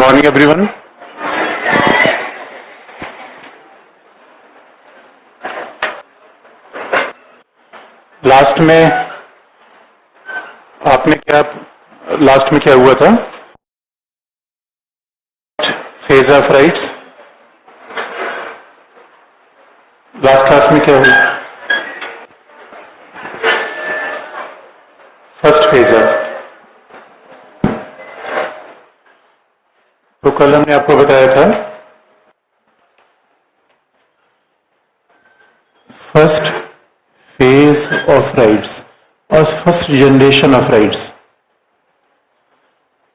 morning, everyone. Last में क्या हुआ था? Phase of rights. Last class में क्या हुआ? First phase of. तो कल हमने आपको बताया था फर्स्ट फेज ऑफ राइट्स और फर्स्ट जनरेशन ऑफ राइट्स,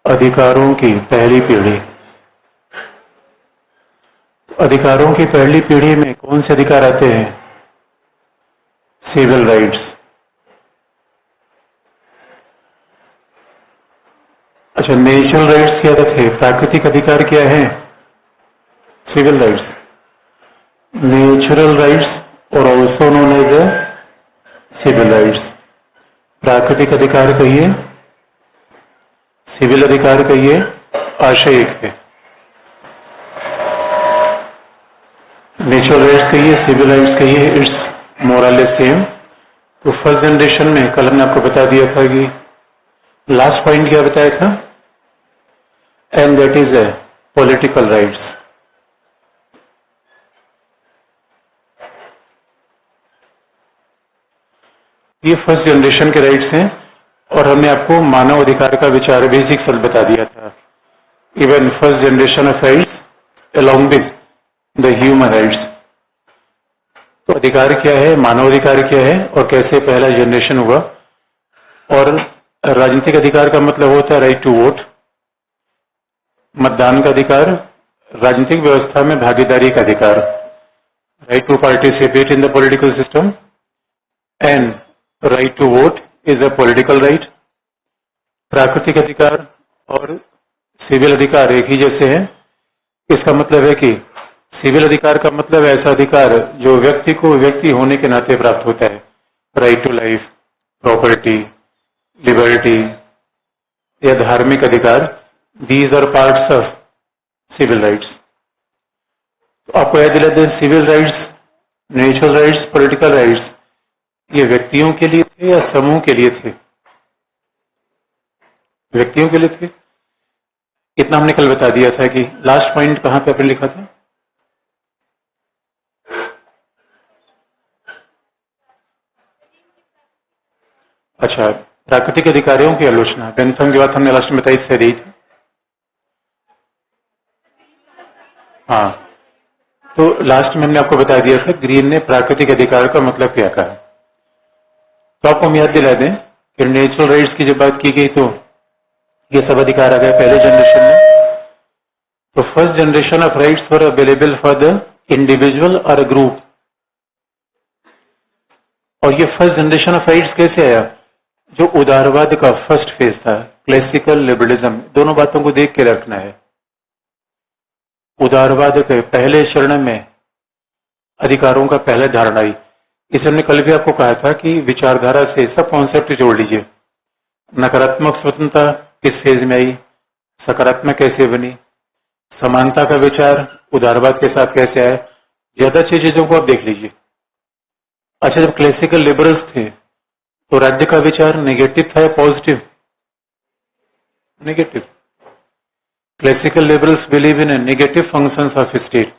अधिकारों की पहली पीढ़ी। अधिकारों की पहली पीढ़ी में कौन से अधिकार आते हैं? Civil rights. अच्छा, नेचुरल राइट्स क्या थे? प्राकृतिक अधिकार क्या है? Civil rights. नेचुरल राइट्स और also known as a civil rights. प्राकृतिक अधिकार कहिए, सिविल अधिकार कहिए, आशय एक है। नेचुरल राइट्स कहिए, सिविल राइट्स कहिए, इट्स मोरलेस सेम। तो फर्स्ट जनरेशन में कल हमने आपको बता दिया था कि लास्ट पॉइंट क्या बताया था? And that is a political rights. ये फर्स्ट जनरेशन के राइट्स हैं और हमने आपको मानव अधिकार का विचार बेसिक सल बता दिया था। Even first generation of rights along with the human rights. तो अधिकार क्या है, मानव अधिकार क्या है और कैसे पहला जनरेशन हुआ। और राजनीतिक अधिकार का मतलब होता है राइट टू वोट, मतदान का अधिकार, राजनीतिक व्यवस्था में भागीदारी का अधिकार, right to participate in the political system and right to vote is a political right. प्राकृतिक अधिकार और सिविल अधिकार एक ही जैसे हैं। इसका मतलब है कि सिविल अधिकार का मतलब ऐसा अधिकार जो व्यक्ति को व्यक्ति होने के नाते प्राप्त होता है। Right to life, property, liberty या धार्मिक अधिकार, these are parts of civil rights. तो आपको याद दिला दें, civil rights, natural rights, political rights ये व्यक्तियों के लिए थे या समूह के लिए थे? व्यक्तियों के लिए थे। इतना हमने कल बता दिया था कि लास्ट पॉइंट कहां पे आपने लिखा था? अच्छा, प्राकृतिक अधिकारों की आलोचना, पेंशन की बात हमने लास्ट में बताई से दी थी। हाँ, तो लास्ट में हमने आपको बता दिया था ग्रीन ने प्राकृतिक अधिकार का मतलब क्या कहा। तो आपको हम याद दिला दें कि नेचुरल राइट्स की जब बात की गई तो ये सब अधिकार आ गए पहले जनरेशन में। तो first generation of rights were available for the individual और अ ग्रुप। और ये फर्स्ट जनरेशन ऑफ राइट्स कैसे आया? जो उदारवाद का फर्स्ट फेज था, क्लासिकल लिबरलिज्म, दोनों बातों को देख के रखना है। उदारवाद के पहले चरण में अधिकारों का पहला धारणा आई। इसे हमने कल भी आपको कहा था कि विचारधारा से सब कॉन्सेप्ट जोड़ लीजिए। नकारात्मक स्वतंत्रता किस फेज में आई, सकारात्मक कैसे बनी, समानता का विचार उदारवाद के साथ कैसे आया, ज्यादा अच्छी चीजों को आप देख लीजिए। अच्छा, जब क्लासिकल लिबरल्स थे तो राज्य का विचार नेगेटिव था या positive? Negative. Classical liberals believe in negative functions of state.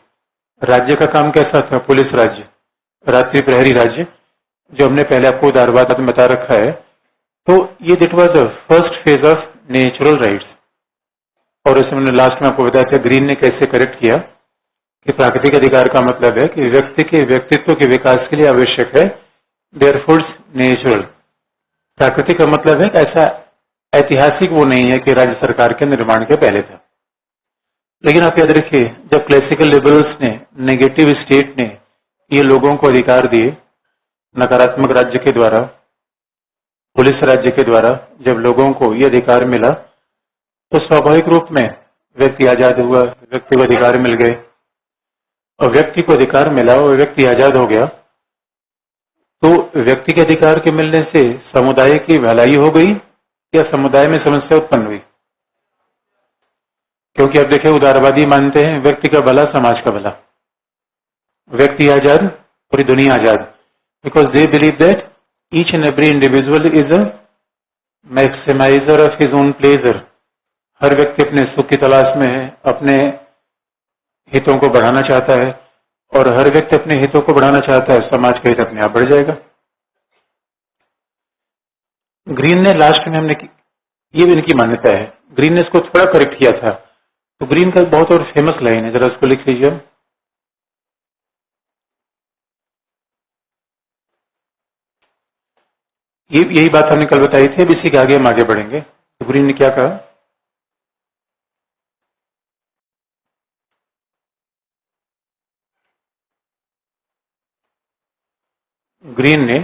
राज्य का काम कैसा था? पुलिस राज्य, रात्रि प्रहरी राज्य, जो हमने पहले आपको उदारवाद में बता रखा है। तो ये that was the first phase of natural rights. और इसे हमने लास्ट में आपको बताया था ग्रीन ने कैसे करेक्ट किया कि प्राकृतिक अधिकार का मतलब है कि व्यक्ति के व्यक्तित्व के विकास के लिए आवश्यक है, देयरफॉर नेचुरल। प्राकृतिक का मतलब है ऐसा ऐतिहासिक वो नहीं है कि राज्य सरकार के निर्माण के पहले था। लेकिन आप याद रखिए, जब क्लासिकल लिबरल्स ने, नेगेटिव स्टेट ने ये लोगों को अधिकार दिए नकारात्मक राज्य के द्वारा, पुलिस राज्य के द्वारा, जब लोगों को ये अधिकार मिला तो स्वाभाविक रूप में व्यक्ति आजाद हुआ, व्यक्ति को अधिकार मिल गए। और व्यक्ति को अधिकार मिला और व्यक्ति आजाद हो गया तो व्यक्ति के अधिकार के मिलने से समुदाय की भलाई हो गई या समुदाय में समस्या उत्पन्न हुई? क्योंकि अब देखिए उदारवादी मानते हैं व्यक्ति का भला समाज का भला, व्यक्ति आजाद पूरी दुनिया आजाद, because they believe that each and every individual is a maximiser of his own pleasure. हर व्यक्ति अपने सुख की तलाश में है, अपने हितों को बढ़ाना चाहता है, और हर व्यक्ति अपने हितों को बढ़ाना चाहता है, समाज का हित अपने आप बढ़ जाएगा। ग्रीन ने लास्ट में ये भी इनकी मान्यता है, ग्रीन ने इसको थोड़ा करेक्ट किया था। तो ग्रीन का बहुत और फेमस लाइन है, जरा उसको लिख लीजिए। यही बात हमने कल बताई थी, अब इसी के आगे हम आगे बढ़ेंगे। तो ग्रीन ने क्या कहा, ग्रीन ने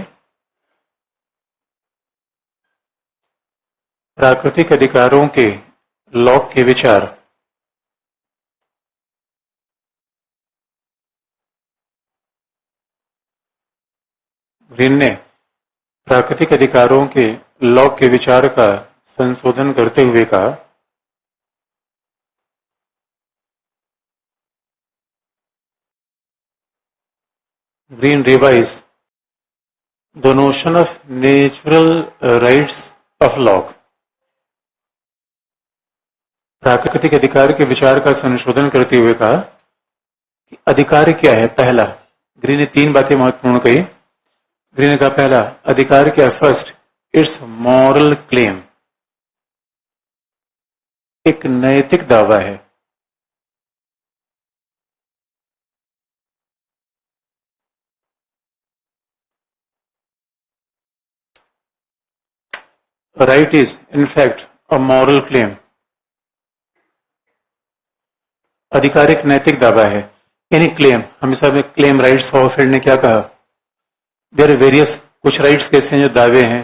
प्राकृतिक अधिकारों के लॉक के विचार ग्रीन ने प्राकृतिक अधिकारों के लॉ के विचार का संशोधन करते हुए कहा, green revise the notion of natural rights of law. प्राकृतिक अधिकार के विचार का संशोधन करते हुए कहा कि अधिकार क्या है। पहला, ग्रीन ने 3 बातें महत्वपूर्ण कही। ग्रीन ने कहा पहला, अधिकार क्या है, फर्स्ट इट्स मॉरल क्लेम, एक नैतिक दावा है। Right is in fact a moral claim, अधिकार एक नैतिक दावा है। यानी क्लेम, हमेशा में क्लेम राइट्स फॉरफिल्ड ने क्या कहा, देयर आर वेरियस, कुछ राइट्स कैसे हैं जो दावे हैं,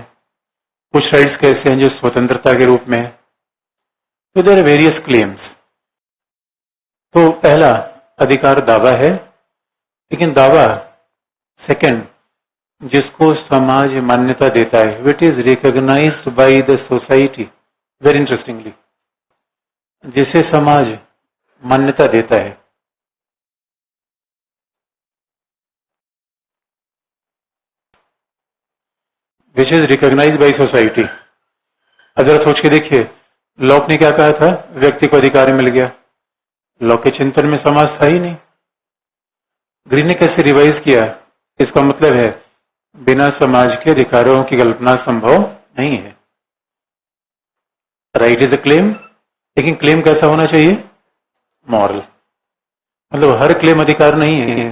कुछ राइट्स कैसे हैं जो स्वतंत्रता के रूप में है। तो देयर आर वेरियस क्लेम्स। तो पहला, अधिकार दावा है, लेकिन दावा सेकंड जिसको समाज मान्यता देता है, which is recognised by the society, very interestingly, जिसे समाज मान्यता देता है। Which is recognised by society. अगर सोच के देखिए, लॉक ने क्या कहा था, व्यक्ति को अधिकार मिल गया, लॉक के चिंतन में समाज था ही नहीं। ग्रीन ने कैसे रिवाइज किया, इसका मतलब है बिना समाज के अधिकारों की कल्पना संभव नहीं है। राइट इज अ क्लेम, लेकिन क्लेम कैसा होना चाहिए, मॉरल। मतलब हर क्लेम अधिकार नहीं है।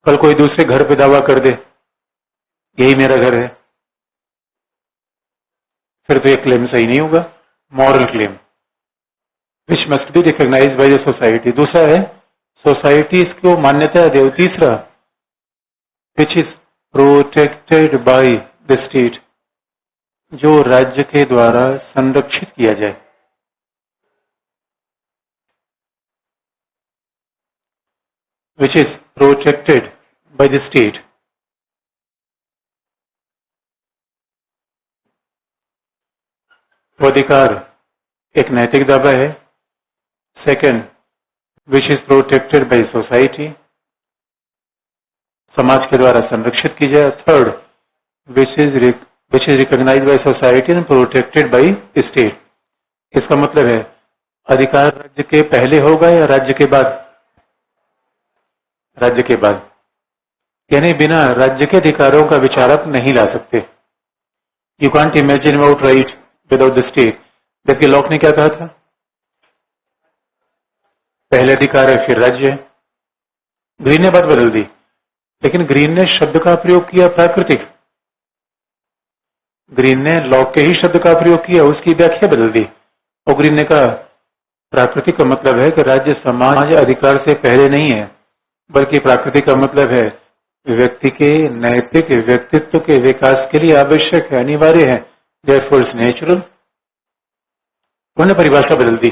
कल कोई दूसरे घर पे दावा कर दे यही मेरा घर है, फिर तो ये क्लेम सही नहीं होगा, moral claim which must be recognised by the society. दूसरा है सोसाइटी इसको मान्यता दे। तीसरा, which is protected by the state, जो राज्य के द्वारा संरक्षित किया जाए। Which is protected by the state. वो अधिकार एक नैतिक दावा है। Second, which is protected by society, समाज के द्वारा संरक्षित की जाए। Third, which is recognised by society and protected by state. इसका मतलब है अधिकार राज्य के पहले होगा या राज्य के बाद, राज्य के बाद। यानी बिना राज्य के अधिकारों का विचार आप नहीं ला सकते। You can't imagine about right without the state. जबकि लॉक ने क्या कहा था, पहले अधिकार है फिर राज्य है। ग्रीन ने बात बदल दी, लेकिन ग्रीन ने शब्द का प्रयोग किया प्राकृतिक। ग्रीन ने लॉक के ही शब्द का प्रयोग किया, उसकी व्याख्या बदल दी। और ग्रीन ने कहा प्राकृतिक का मतलब है कि राज्य समाज अधिकार से पहले नहीं है, बल्कि प्राकृतिक का मतलब है व्यक्ति के नैतिक व्यक्तित्व के विकास के लिए आवश्यक है, अनिवार्य है, देयरफॉर इट्स नेचुरल। उन्होंने परिभाषा बदल दी।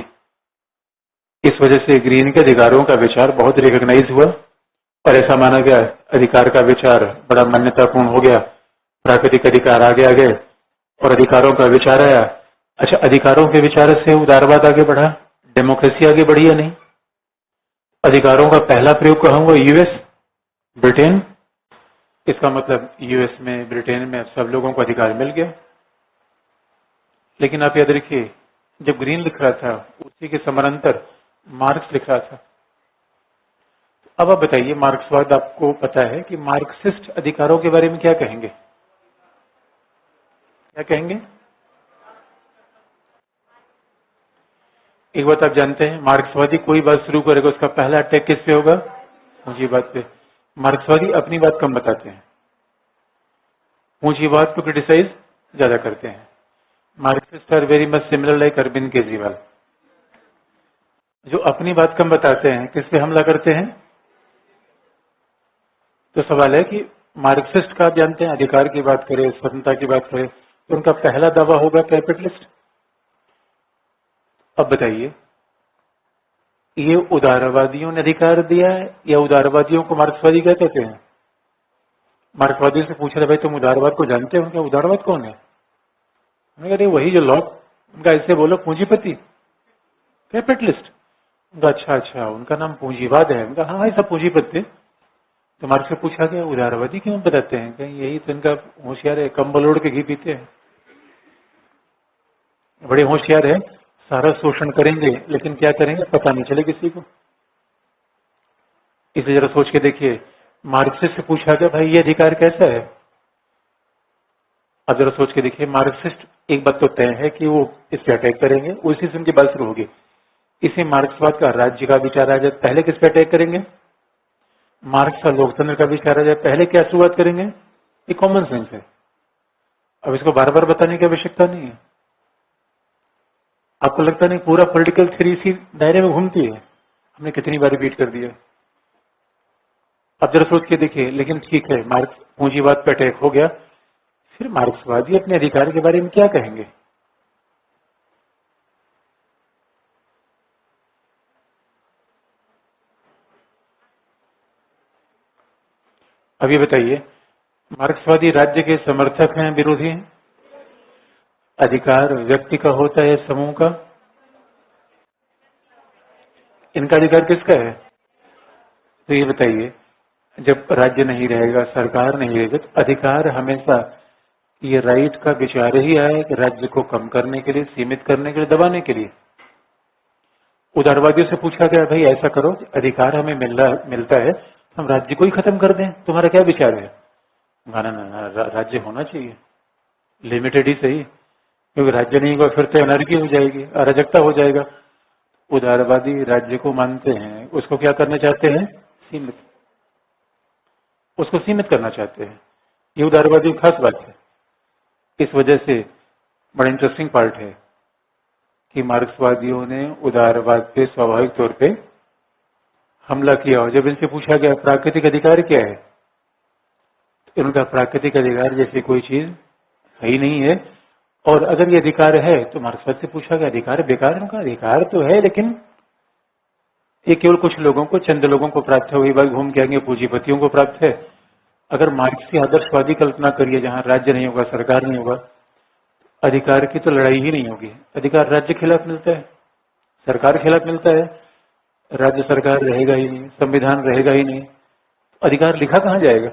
इस वजह से ग्रीन के अधिकारों का विचार बहुत रिकॉग्नाइज हुआ और ऐसा माना गया, अधिकार का विचार बड़ा मान्यतापूर्ण हो गया, प्राकृतिक अधिकार आगे आ गए और अधिकारों का विचार आया। अच्छा, अधिकारों के विचार से उदारवाद आगे बढ़ा, डेमोक्रेसी आगे बढ़ी या नहीं? अधिकारों का पहला प्रयोग कहाँ हुआ? US, Britain. इसका मतलब यूएस में, ब्रिटेन में सब लोगों को अधिकार मिल गया। लेकिन आप याद रखिए, जब ग्रीन लिख रहा था उसी के समानांतर मार्क्स लिख रहा था। अब आप बताइए, मार्क्सवाद आपको पता है कि मार्क्सिस्ट अधिकारों के बारे में क्या कहेंगे? क्या कहेंगे? एक बात आप जानते हैं, मार्क्सवादी कोई बात शुरू करेगा उसका पहला अटैक किस पे होगा? पूंजीवाद पे। मार्क्सवादी अपनी बात कम बताते हैं, पूंजीवाद को क्रिटिसाइज ज्यादा करते हैं। Marxist are very much similar like Arvind Kejriwal, जो अपनी बात कम बताते हैं, किस पे हमला करते हैं? तो सवाल है कि मार्क्सिस्ट का आप जानते हैं, अधिकार की बात करें, स्वतंत्रता की बात करें, तो उनका पहला दावा होगा कैपिटलिस्ट। अब बताइए, ये उदारवादियों ने अधिकार दिया है या उदारवादियों को मार्क्सवादी क्या कहते हैं? मार्क्सवादियों से पूछा था, भाई तुम उदारवाद को जानते हो? उनका उदारवाद कौन है? उन्होंने कहा वही जो लॉर्ड, उनका ऐसे बोलो पूंजीपति, कैपिटलिस्ट। उनका अच्छा अच्छा, उनका नाम पूंजीवाद है। उनका हाँ सब पूंजीपति। तो मार्क्स से पूछा गया उदारवादी क्यों बताते हैं? कहीं यही तो इनका होशियार है, कंबल ओढ़ के घी पीते हैं, बड़े होशियार है, सारा शोषण करेंगे लेकिन क्या करेंगे पता नहीं चले किसी को। इसे जरा सोच के देखिए, मार्क्सिस्ट से पूछा गया भाई ये अधिकार कैसा है? अब जरा सोच के देखिए, मार्क्सिस्ट एक बात तो तय है कि वो इस पे अटैक करेंगे, उसी से उनकी बात शुरू होगी। इसी मार्क्सवाद का राज्य का विचार आ जाए, पहले किस पे अटैक करेंगे? मार्क्स का लोकतंत्र का विचार आ जाए, पहले क्या शुरुआत करेंगे? ये कॉमन सेंस है, अब इसको बार बार बताने की आवश्यकता नहीं है। आपको लगता नहीं पूरा पॉलिटिकल थ्योरी इसी दायरे में घूमती है? हमने कितनी बार रिपीट कर दिया। अब जरा सोच के देखिए, लेकिन ठीक है, मार्क्स पूंजीवाद पे अटैक हो गया, फिर मार्क्सवादी अपने अधिकार के बारे में क्या कहेंगे? अब ये बताइए, मार्क्सवादी राज्य के समर्थक हैं, विरोधी हैं? अधिकार व्यक्ति का होता है, समूह का? इनका अधिकार किसका है? तो ये बताइए, जब राज्य नहीं रहेगा, सरकार नहीं रहेगी, तो अधिकार हमेशा ये राइट का विचार ही आया कि राज्य को कम करने के लिए, सीमित करने के लिए, दबाने के लिए। उदारवादियों से पूछा गया भाई ऐसा करो, अधिकार हमें मिलता है, हम राज्य को ही खत्म कर दें, तुम्हारा क्या विचार है? ना ना ना, राज्य होना चाहिए, लिमिटेड ही सही, क्योंकि राज्य नहीं होगा फिर तो एनर्जी हो जाएगी, अराजकता हो जाएगा। उदारवादी राज्य को मानते हैं, उसको क्या करना चाहते हैं? सीमित, उसको सीमित करना चाहते हैं। ये उदारवादी की खास बात है। इस वजह से बड़ा इंटरेस्टिंग पार्ट है कि मार्क्सवादियों ने उदारवाद पे स्वाभाविक तौर पे हमला किया, और जब इनसे पूछा गया प्राकृतिक अधिकार क्या है, तो इनका प्राकृतिक अधिकार जैसी कोई चीज है ही नहीं है, और अगर ये अधिकार है तो मार्क्सवाद से पूछा गया अधिकार बेकार है? उनका अधिकार तो है, लेकिन ये केवल कुछ लोगों को, चंद लोगों को प्राप्त है, वही बात घूम के आएंगे पूंजीपतियों को प्राप्त है। अगर मार्क्स की आदर्शवादी कल्पना करिए जहां राज्य नहीं होगा, सरकार नहीं होगा, अधिकार की तो लड़ाई ही नहीं होगी। अधिकार राज्य के खिलाफ मिलता है, सरकार के खिलाफ मिलता है, राज्य सरकार रहेगा ही नहीं, संविधान रहेगा ही नहीं, अधिकार लिखा कहां जाएगा?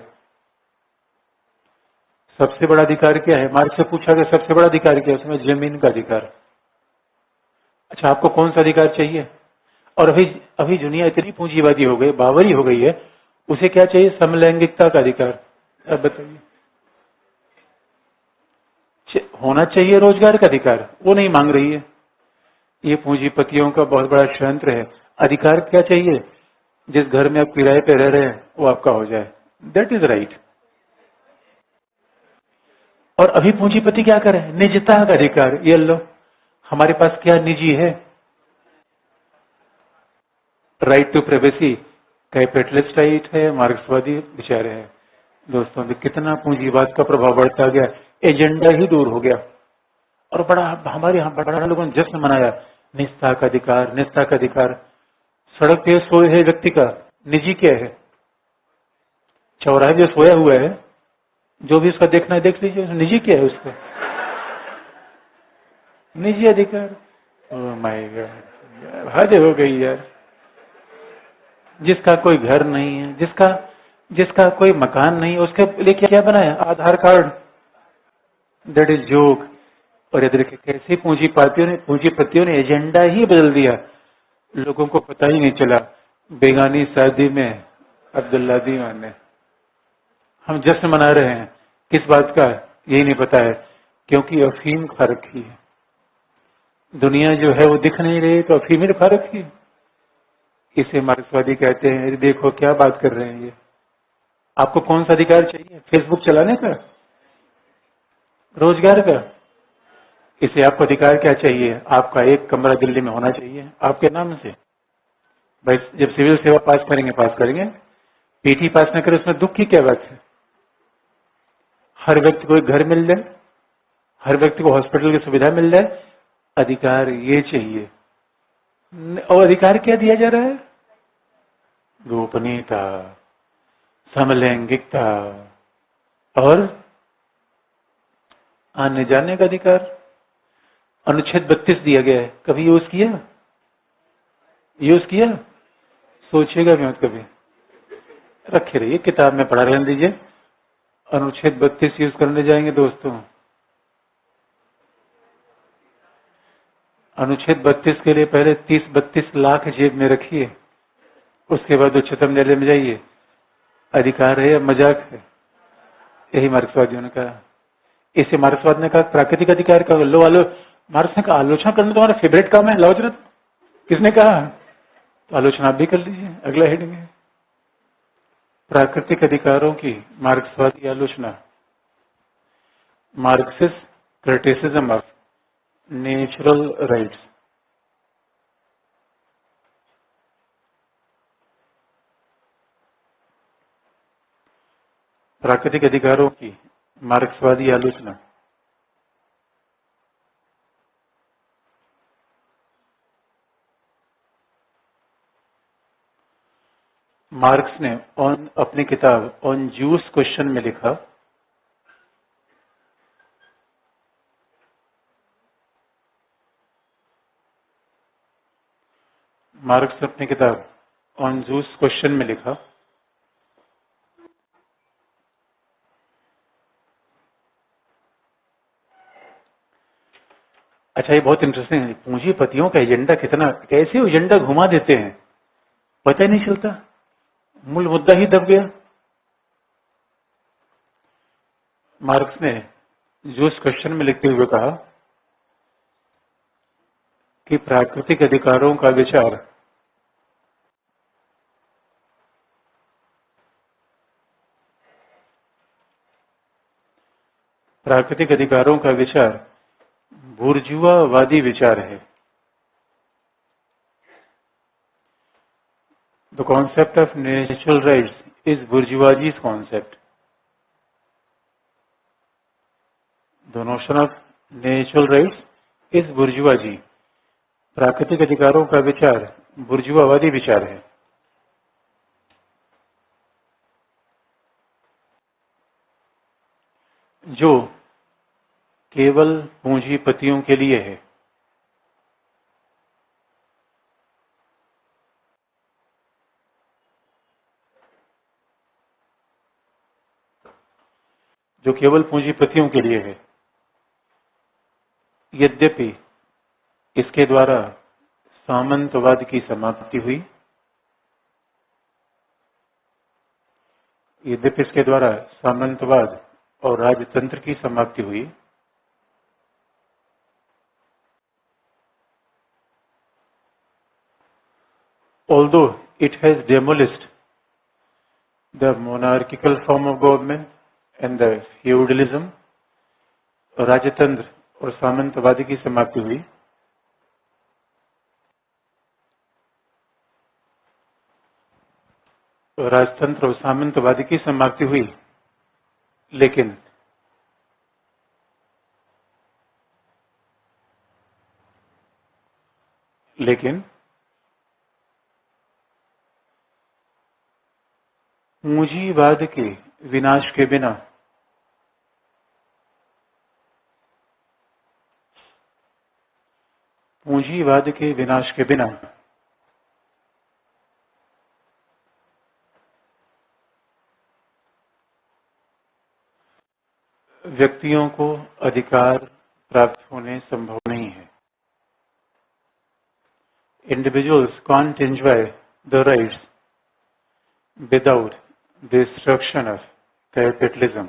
सबसे बड़ा अधिकार क्या है? मार्क्स से पूछा गया सबसे बड़ा अधिकार क्या है? उसमें जमीन का अधिकार। अच्छा, आपको कौन सा अधिकार चाहिए? और अभी अभी दुनिया इतनी पूंजीवादी हो गई, बावरी हो गई है, उसे क्या चाहिए? समलैंगिकता का अधिकार। अब बताइए, होना चाहिए रोजगार का अधिकार, वो नहीं मांग रही है। ये पूंजीपतियों का बहुत बड़ा षड्यंत्र है। अधिकार क्या चाहिए? जिस घर में आप किराए पे रह रहे हैं वो आपका हो जाए, दैट इज राइट। और अभी पूंजीपति क्या करे? निजता का अधिकार। ये लो, हमारे पास क्या निजी है? Right to privacy capitalist right है, मार्क्सवादी विचार है। दोस्तों, कितना पूंजीवाद का प्रभाव बढ़ता गया, एजेंडा ही दूर हो गया। और बड़ा हमारे यहाँ बड़ा लोगों ने जश्न मनाया, निजता का अधिकार, निजता का अधिकार। सड़क पे सोए है व्यक्ति का निजी क्या है? चौराहे पे सोया हुआ है, जो भी उसका देखना है देख लीजिए, निजी क्या है उसका? निजी अधिकार। ओह माय गॉड, यार हद हो गई यार। जिसका कोई घर नहीं है, जिसका जिसका कोई मकान नहीं है, उसके लिए क्या बनाया? आधार कार्ड। That is joke. और ये देखिए कैसे पूंजीपतियों ने एजेंडा ही बदल दिया, लोगों को पता ही नहीं चला। बेगानी शादी में अब्दुल्ला दीवाने। हम जश्न मना रहे हैं किस बात का, यही नहीं पता है, क्योंकि अफीम खा रखी है। दुनिया जो है वो दिख नहीं रही, तो अफीम ही खा रखी है। इसे मार्क्सवादी कहते हैं। ये देखो क्या बात कर रहे हैं ये। आपको कौन सा अधिकार चाहिए? फेसबुक चलाने का? रोजगार का? इसे आपको अधिकार क्या चाहिए? आपका एक कमरा दिल्ली में होना चाहिए आपके नाम से। भाई जब सिविल सेवा पास करेंगे, पीटी पास न करें उसमें दुख की क्या बात है? हर व्यक्ति को एक घर मिल जाए, हर व्यक्ति को हॉस्पिटल की सुविधा मिल जाए, अधिकार ये चाहिए। और अधिकार क्या दिया जा रहा है? गोपनीयता, समलैंगिकता और आने जाने का अधिकार। अनुच्छेद 32 दिया गया है, कभी यूज किया? यूज किया? सोचिएगा भी मत कभी, रखे रहिए, किताब में पढ़ा रहने दीजिए। अनुच्छेद 32 यूज करने जाएंगे दोस्तों, अनुच्छेद 32 के लिए पहले 30-32 लाख जेब में रखिए, उसके बाद उच्चतम न्यायालय में जाइए। अधिकार है या मजाक है? यही मार्क्सवादियों ने कहा। इसे मार्क्सवाद ने कहा प्राकृतिक अधिकार का। लो आलो, मार्क्स ने कहा आलोचना करना तुम्हारा फेवरेट काम है, लाओ जरा। किसने कहा? तो आलोचना आप भी कर लीजिए। अगला हेडिंग है प्राकृतिक अधिकारों की मार्क्सवादी आलोचना। Marxist criticism of natural rights. प्राकृतिक अधिकारों की मार्क्सवादी आलोचना। मार्क्स ने अपनी किताब ऑन जूस क्वेश्चन में लिखा, मार्क्स ने अपनी किताब ऑन जूस क्वेश्चन में लिखा, अच्छा ये बहुत इंटरेस्टिंग है। पूंजीपतियों का एजेंडा कितना, कैसे एजेंडा घुमा देते हैं पता ही नहीं चलता, मूल मुद्दा ही दब गया। मार्क्स ने जूस क्वेश्चन में लिखते हुए कहा कि प्राकृतिक अधिकारों का विचार प्राकृतिक अधिकारों का विचार बुर्जुआवादी विचार है। The concept of natural rights is bourgeoisie's concept. The notion of natural rights is bourgeoisie. प्राकृतिक अधिकारों का विचार बुर्जुआवादी विचार है। जो केवल पूंजीपतियों के लिए है। जो केवल पूंजीपतियों के लिए है। यद्यपि इसके द्वारा सामंतवाद की समाप्ति हुई, यद्यपि इसके द्वारा सामंतवाद और राजतंत्र की समाप्ति हुई, although it has demolished the monarchical form of government and the feudalism, राजतंत्र और सामंतवादी की समाप्ति हुई, राजतंत्र और सामंतवादी की समाप्ति हुई, लेकिन पूंजीवाद के विनाश के बिना पूंजीवाद के विनाश के बिना व्यक्तियों को अधिकार प्राप्त होने संभव नहीं है। Individuals can't enjoy the rights without the destruction of capitalism.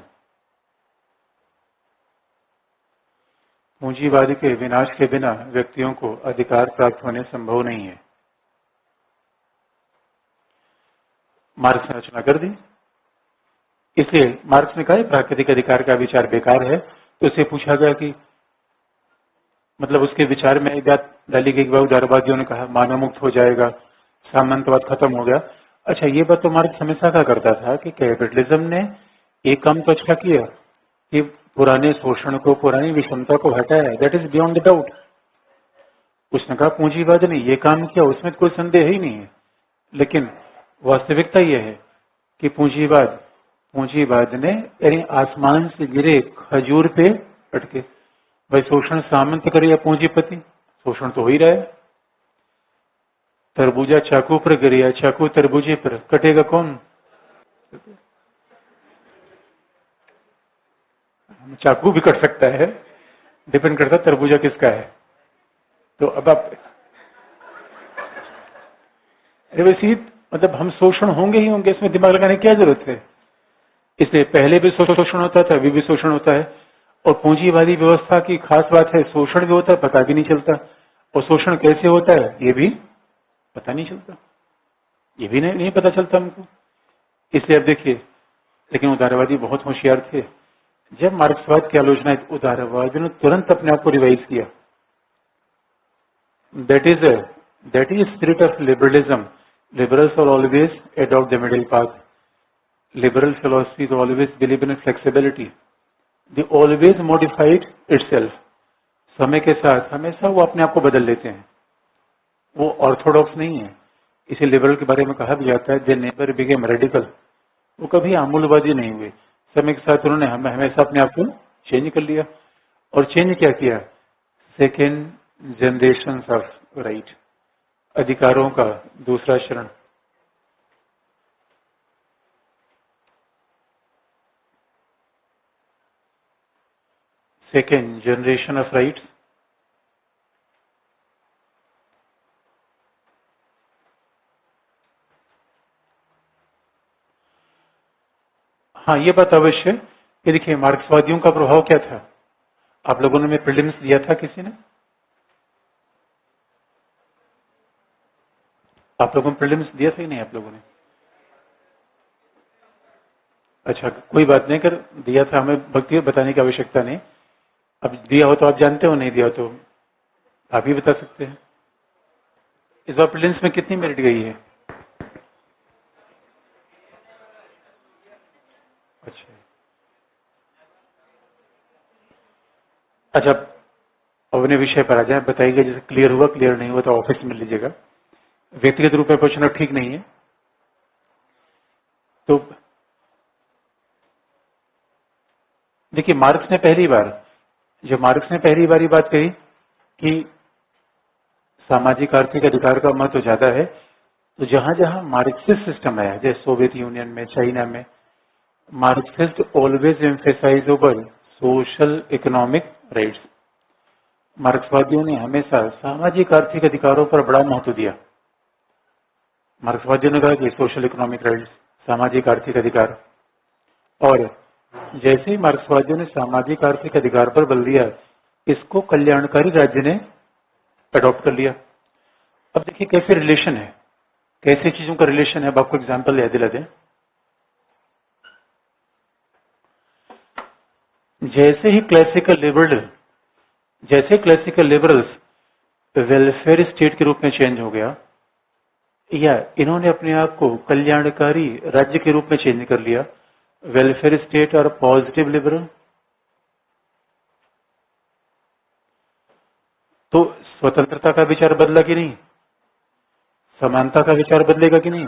पूंजीवाद के विनाश के बिना व्यक्तियों को अधिकार प्राप्त होने संभव नहीं है। मार्क्स ने रचना कर दी, इसलिए मार्क्स ने कहा प्राकृतिक अधिकार का विचार बेकार है। तो उससे पूछा गया कि मतलब उसके विचार में एक बात डाली गई, उदारवादियों ने कहा मानव मुक्त हो जाएगा, सामंतवाद खत्म हो गया। अच्छा, ये बात तो मार्क्स हमेशा कहा करता था कि कैपिटलिज्म ने एक काम तो अच्छा किया कि पुराने शोषण को, पुरानी विषमता को हटाया, that is beyond the doubt. उसने कहा पूंजीवाद ने ये काम किया, उसमें कोई संदेह ही नहीं है। लेकिन वास्तविकता यह है कि पूंजीवाद ने यानी आसमान से गिरे खजूर पे अटके। भाई शोषण सामंत करे या पूंजीपति, शोषण तो हो ही रहा है। तरबूजा चाकू पर गिरे या चाकू तरबूजे पर, कटेगा कौन? चाकू भी कट सकता है, डिपेंड करता है तरबूजा किसका है। तो अब आप वैसे मतलब हम शोषण होंगे ही होंगे, इसमें दिमाग लगाने की क्या जरूरत है। इसलिए पहले भी शोषण होता था, अभी भी शोषण होता है। और पूंजीवादी व्यवस्था की खास बात है शोषण भी होता है, पता भी नहीं चलता। और शोषण कैसे होता है ये भी पता नहीं चलता, ये भी नहीं पता चलता हमको। इसलिए अब देखिए, लेकिन उदारवादी बहुत होशियार थे। जब मार्क्सवाद की आलोचना उदारवादी ने तुरंत अपने आप को रिवाइज किया। That is spirit of liberalism. Liberals are always adopt the middle path. Liberal philosophy always believe in flexibility. They always modified itself. समय के साथ हमेशा वो अपने आप को बदल लेते हैं, वो ऑर्थोडॉक्स नहीं है। इसे लिबरल के बारे में कहा भी जाता है, दे नेवर बिकेम रेडिकल। वो कभी आमूलवादी नहीं हुए। समय के साथ उन्होंने हमेशा अपने आप को चेंज कर लिया। और चेंज क्या किया? सेकेंड जनरेशन ऑफ राइट, अधिकारों का दूसरा चरण। Second generation of rights. हाँ, ये बात अवश्य है कि देखिए मार्क्सवादियों का प्रभाव क्या था। आप लोगों ने प्रीलिम्स दिया था किसी ने? आप लोगों ने प्रीलिम्स दिया था ही नहीं आप लोगों ने? अच्छा, कोई बात नहीं, कर दिया था हमें भक्ति बताने की आवश्यकता नहीं। अब दिया हो तो आप जानते हो, नहीं दिया तो आप ही बता सकते हैं। इस बार प्रीलिम्स में कितनी मेरिट गई है? अच्छा, अपने विषय पर आ जाए, बताइएगा जैसे क्लियर हुआ, क्लियर नहीं हुआ तो ऑफिस में लीजिएगा। व्यक्तिगत रूप में पूछना ठीक नहीं है। तो देखिए, मार्क्स ने पहली बार बात कही कि सामाजिक आर्थिक अधिकार का महत्व ज्यादा है, तो जहां जहां मार्क्सिस्ट सिस्टम आया, जैसे सोवियत यूनियन में, चाइना में, Marxist always emphasise over social economic rights. मार्क्सवादियों ने हमेशा सामाजिक आर्थिक अधिकारों पर बड़ा महत्व दिया। मार्क्सवादियों ने कहा कि सोशल इकोनॉमिक राइट्स, सामाजिक आर्थिक अधिकार। और जैसे ही मार्क्सवादियों ने सामाजिक आर्थिक अधिकार पर बल दिया, इसको कल्याणकारी राज्य ने अडॉप्ट कर लिया। अब देखिए कैसे रिलेशन है, कैसे चीजों का रिलेशन है। अब आपको एग्जाम्पल याद दिला दें। जैसे क्लासिकल लिबरल्स वेलफेयर स्टेट के रूप में चेंज हो गया, या इन्होंने अपने आप को कल्याणकारी राज्य के रूप में चेंज कर लिया, वेलफेयर स्टेट और पॉजिटिव लिबरल, तो स्वतंत्रता का विचार बदला कि नहीं? समानता का विचार बदलेगा कि नहीं?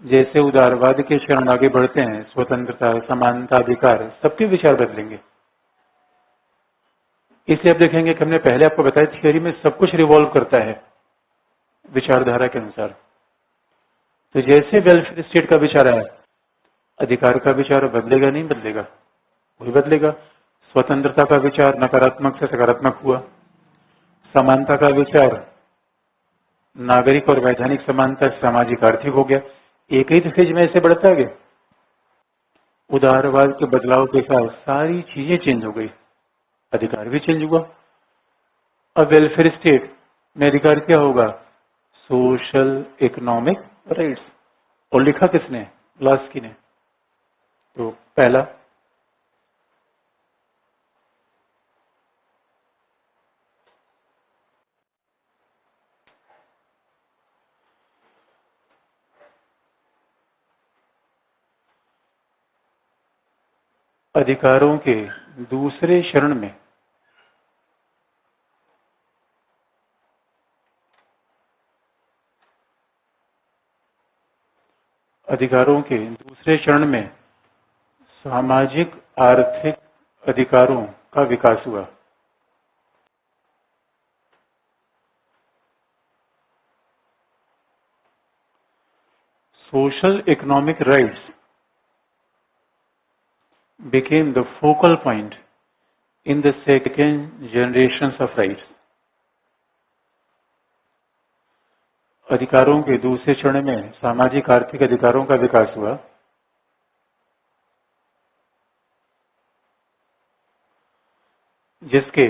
जैसे उदारवाद के चरण आगे बढ़ते हैं, स्वतंत्रता, समानता, अधिकार, सबके विचार बदलेंगे। इसलिए आप देखेंगे कि हमने पहले आपको बताया थियोरी में सब कुछ रिवॉल्व करता है विचारधारा के अनुसार। तो जैसे वेलफेयर स्टेट का विचार आया, अधिकार का विचार बदलेगा नहीं बदलेगा? वही बदलेगा। स्वतंत्रता का विचार नकारात्मक से सकारात्मक हुआ, समानता का विचार नागरिक और वैधानिक समानता सामाजिक आर्थिक हो गया। एक ही फेज में ऐसे बढ़ता गया। उदारवाद के बदलाव के साथ सारी चीजें चेंज हो गई, अधिकार भी चेंज हुआ। अब वेलफेयर स्टेट में अधिकार क्या होगा? Social economic rights. और लिखा किसने? लास्की ने। तो पहला, अधिकारों के दूसरे चरण में सामाजिक आर्थिक अधिकारों का विकास हुआ। Social economic rights became the focal point in the second generations of rights. अधिकारों के दूसरे चरण में सामाजिक आर्थिक अधिकारों का विकास हुआ, जिसके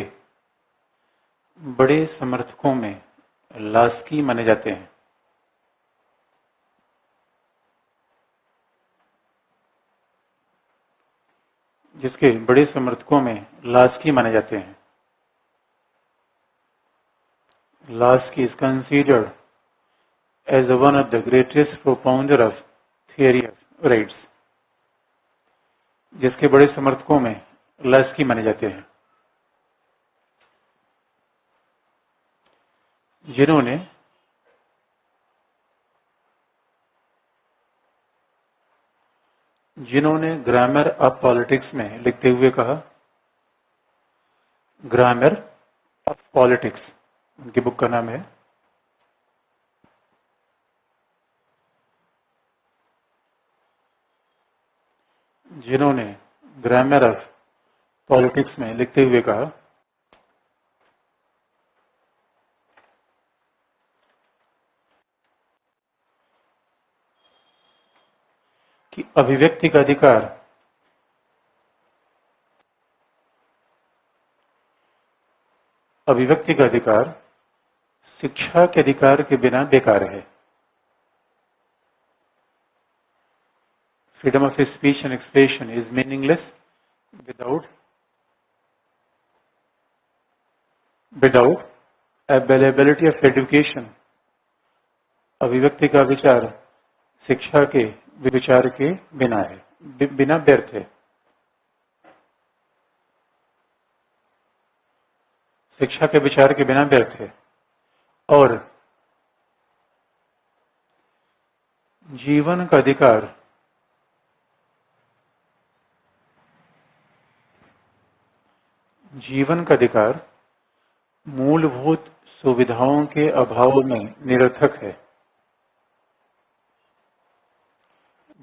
बड़े समर्थकों में लास्की माने जाते हैं। Lasky is considered as one of the greatest propounder of theory of rights, जिसके बड़े समर्थकों में लास्की माने जाते हैं, जिन्होंने ग्रामर ऑफ पॉलिटिक्स में लिखते हुए कहा, ग्रामर ऑफ पॉलिटिक्स उनकी बुक का नाम है, जिन्होंने ग्रामर ऑफ पॉलिटिक्स में लिखते हुए कहा कि अभिव्यक्ति का अधिकार शिक्षा के अधिकार के बिना बेकार है। Freedom of speech and expression is meaningless without availability of education. अभिव्यक्ति का विचार शिक्षा के विचार के बिना है, बिना व्यर्थ है। शिक्षा के विचार के बिना व्यर्थ है। और जीवन का अधिकार मूलभूत सुविधाओं के अभाव में निरर्थक है।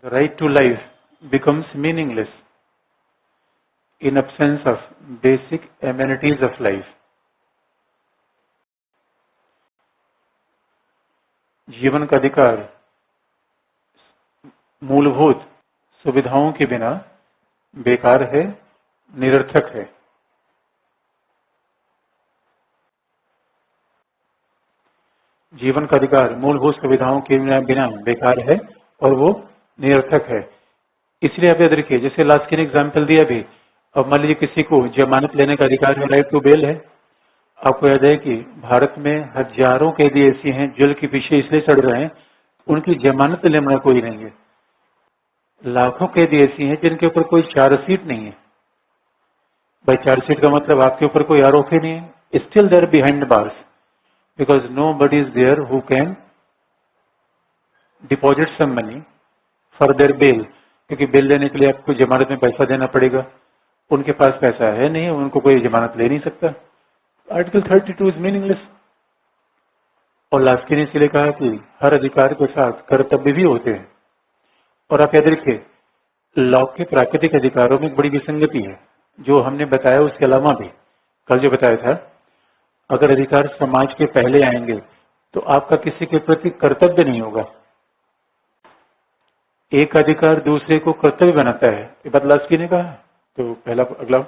The right to life becomes meaningless in absence of basic amenities of life. जीवन का अधिकार मूलभूत सुविधाओं के बिना बेकार है, निरर्थक है। जीवन का अधिकार मूलभूत सुविधाओं के बिना बेकार है और वो निरर्थक है। इसलिए आप याद रखिए, जैसे लास्की ने एग्जाम्पल दिया भी, अब मान लीजिए किसी को जमानत लेने का अधिकार है, राइट टू बेल है। आपको याद है कि भारत में हजारों कैदी ऐसी हैं जेल के पीछे इसलिए चढ़ रहे हैं, उनकी जमानत लेने कोई नहीं है। लाखों कैदी ऐसी हैं जिनके ऊपर कोई चार्जशीट नहीं है। भाई चार्जशीट का मतलब आपके ऊपर कोई आरोप ही नहीं है, still they're behind bars because nobody is there who can deposit some money for their bail, क्योंकि बेल लेने के लिए आपको जमानत में पैसा देना पड़ेगा। उनके पास पैसा है नहीं, उनको कोई जमानत ले नहीं सकता। Article 32 is meaningless. और लास्की ने इसलिए कहा कि हर अधिकार के साथ कर्तव्य भी होते हैं। और आप याद रखिए, लॉ के प्राकृतिक अधिकारों में एक बड़ी विसंगति है, जो हमने बताया उसके अलावा भी। कल जो बताया था, अगर अधिकार समाज के पहले आएंगे तो आपका किसी के प्रति कर्तव्य नहीं होगा। एक अधिकार दूसरे को कर्तव्य बनाता है, ये बात लास्की ने कहा। तो पहला अगला,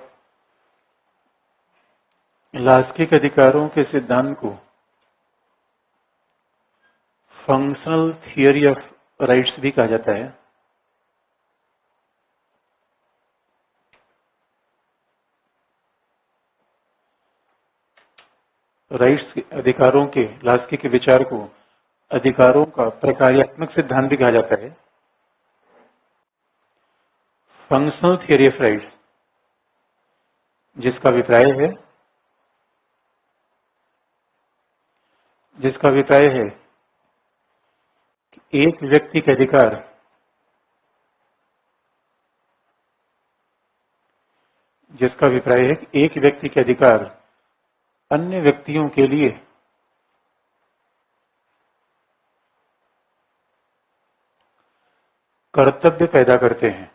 लास्की के अधिकारों के सिद्धांत को फंक्शनल थियरी ऑफ राइट्स भी कहा जाता है। राइट्स के अधिकारों के लास्की के विचार को अधिकारों का प्रकार्यात्मक सिद्धांत भी कहा जाता है। फंक्शनल थियरी ऑफ राइट्स, जिसका अभिप्राय है कि एक व्यक्ति के अधिकार अन्य व्यक्तियों के लिए कर्तव्य पैदा करते हैं।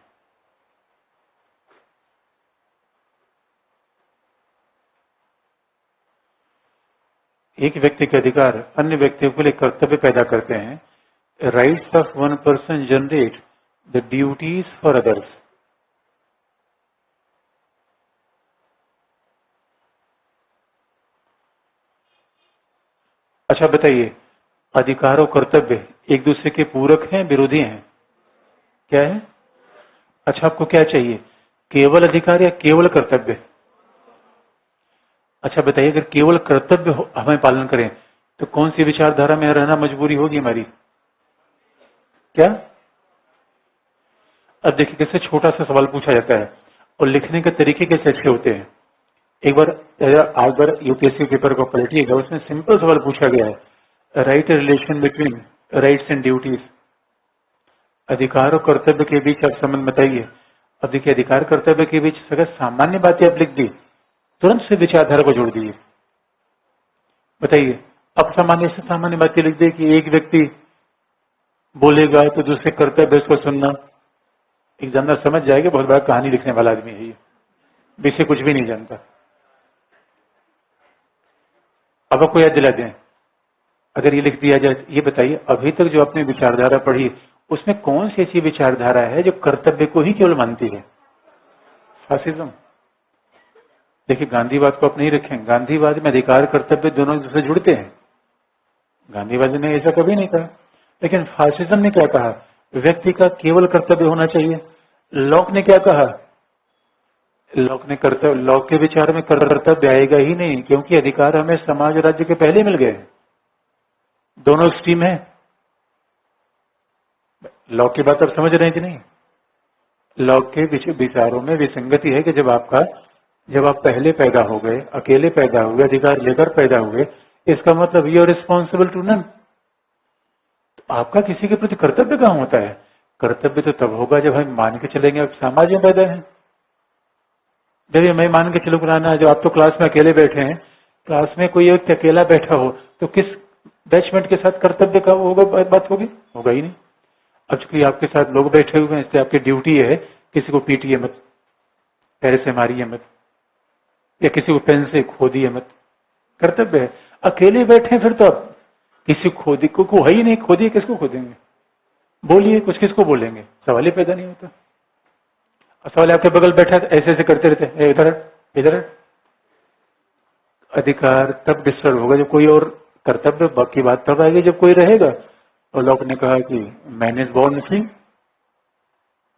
एक व्यक्ति के अधिकार अन्य व्यक्तियों के लिए कर्तव्य पैदा करते हैं। Rights of one person generate the duties for others. अच्छा बताइए, अधिकार और कर्तव्य एक दूसरे के पूरक हैं, विरोधी हैं? क्या है? अच्छा, आपको क्या चाहिए, केवल अधिकार या केवल कर्तव्य? अच्छा बताइए, अगर केवल कर्तव्य हमें पालन करें तो कौन सी विचारधारा में रहना मजबूरी होगी हमारी? क्या? अब देखिए, कैसे छोटा सा सवाल पूछा जाता है और लिखने के तरीके कैसे अच्छे होते हैं। एक बार यूपीएससी पेपर को पलटिएगा, उसमें सिंपल सवाल पूछा गया है, right relation between rights and duties. अधिकार और कर्तव्य के बीच आप संबंध बताइए। अब देखिए, अधिकार कर्तव्य के बीच अगर सामान्य बातें आप लिख दी, तुरंत से विचारधारा को जोड़ दीजिए। बताइए, अब सामान्य से सामान्य बातें लिख दे कि एक व्यक्ति बोलेगा तो दूसरे कर्तव्य उसको सुनना, एग्जामिनर समझ जाएगा बहुत बड़ा कहानी लिखने वाला आदमी है ये, विषय कुछ भी नहीं जानता। अब आपको याद दिला दें, अगर ये लिख दिया जाए, ये बताइए अभी तक जो आपने विचारधारा पढ़ी उसमें कौन सी ऐसी विचारधारा है जो कर्तव्य को ही केवल मानती है? फासिज्म। देखिए, गांधीवाद को आप नहीं रखें, गांधीवाद में अधिकार कर्तव्य दोनों एक दूसरे जुड़ते हैं। गांधीवाद ने ऐसा कभी नहीं कहा। लेकिन फासिज्म ने क्या कहा? व्यक्ति का केवल कर्तव्य होना चाहिए। लॉक ने क्या कहा? लॉक के विचार में कर्तव्य आएगा ही नहीं, क्योंकि अधिकार हमें समाज राज्य के पहले मिल गए। दोनों एक्सट्रीम है। लॉ की बात आप समझ रहे हैं कि नहीं? लॉ के विचारों में विसंगति है कि जब आप पहले पैदा हो गए, अकेले पैदा हुए, अधिकार लेकर पैदा हुए, इसका मतलब you are responsible to none. तो आपका किसी के प्रति कर्तव्य कहाँ होता है? कर्तव्य तो तब होगा जब हम मान के चलेंगे आप समाज में पैदा है। जब ये मैं मान के चलो पुराना, जो आप तो क्लास में अकेले बैठे हैं, क्लास में कोई एक अकेला बैठा हो तो किस बैचमेंट के साथ कर्तव्य का होगा, बात होगी? होगा ही नहीं। अब चूंकि आपके साथ लोग बैठे हुए हैं, इससे आपकी ड्यूटी है किसी को पीटिए मत, पैर से मारिए मत, या किसी को पेन से खोदिए मत, कर्तव्य है। अकेले बैठे फिर तो आप किसी को है ही नहीं, खोदिए किसको खोदेंगे? बोलिए कुछ, किसको बोलेंगे? सवाल ही पैदा नहीं होता। सवाल आपके बगल बैठा ऐसे ऐसे करते रहते, इधर इधर। अधिकार तब डिस्टर्ब होगा जब कोई और कर्तव्य, बाकी बात तब आएगी जब कोई रहेगा। और लॉक ने कहा कि man is born free.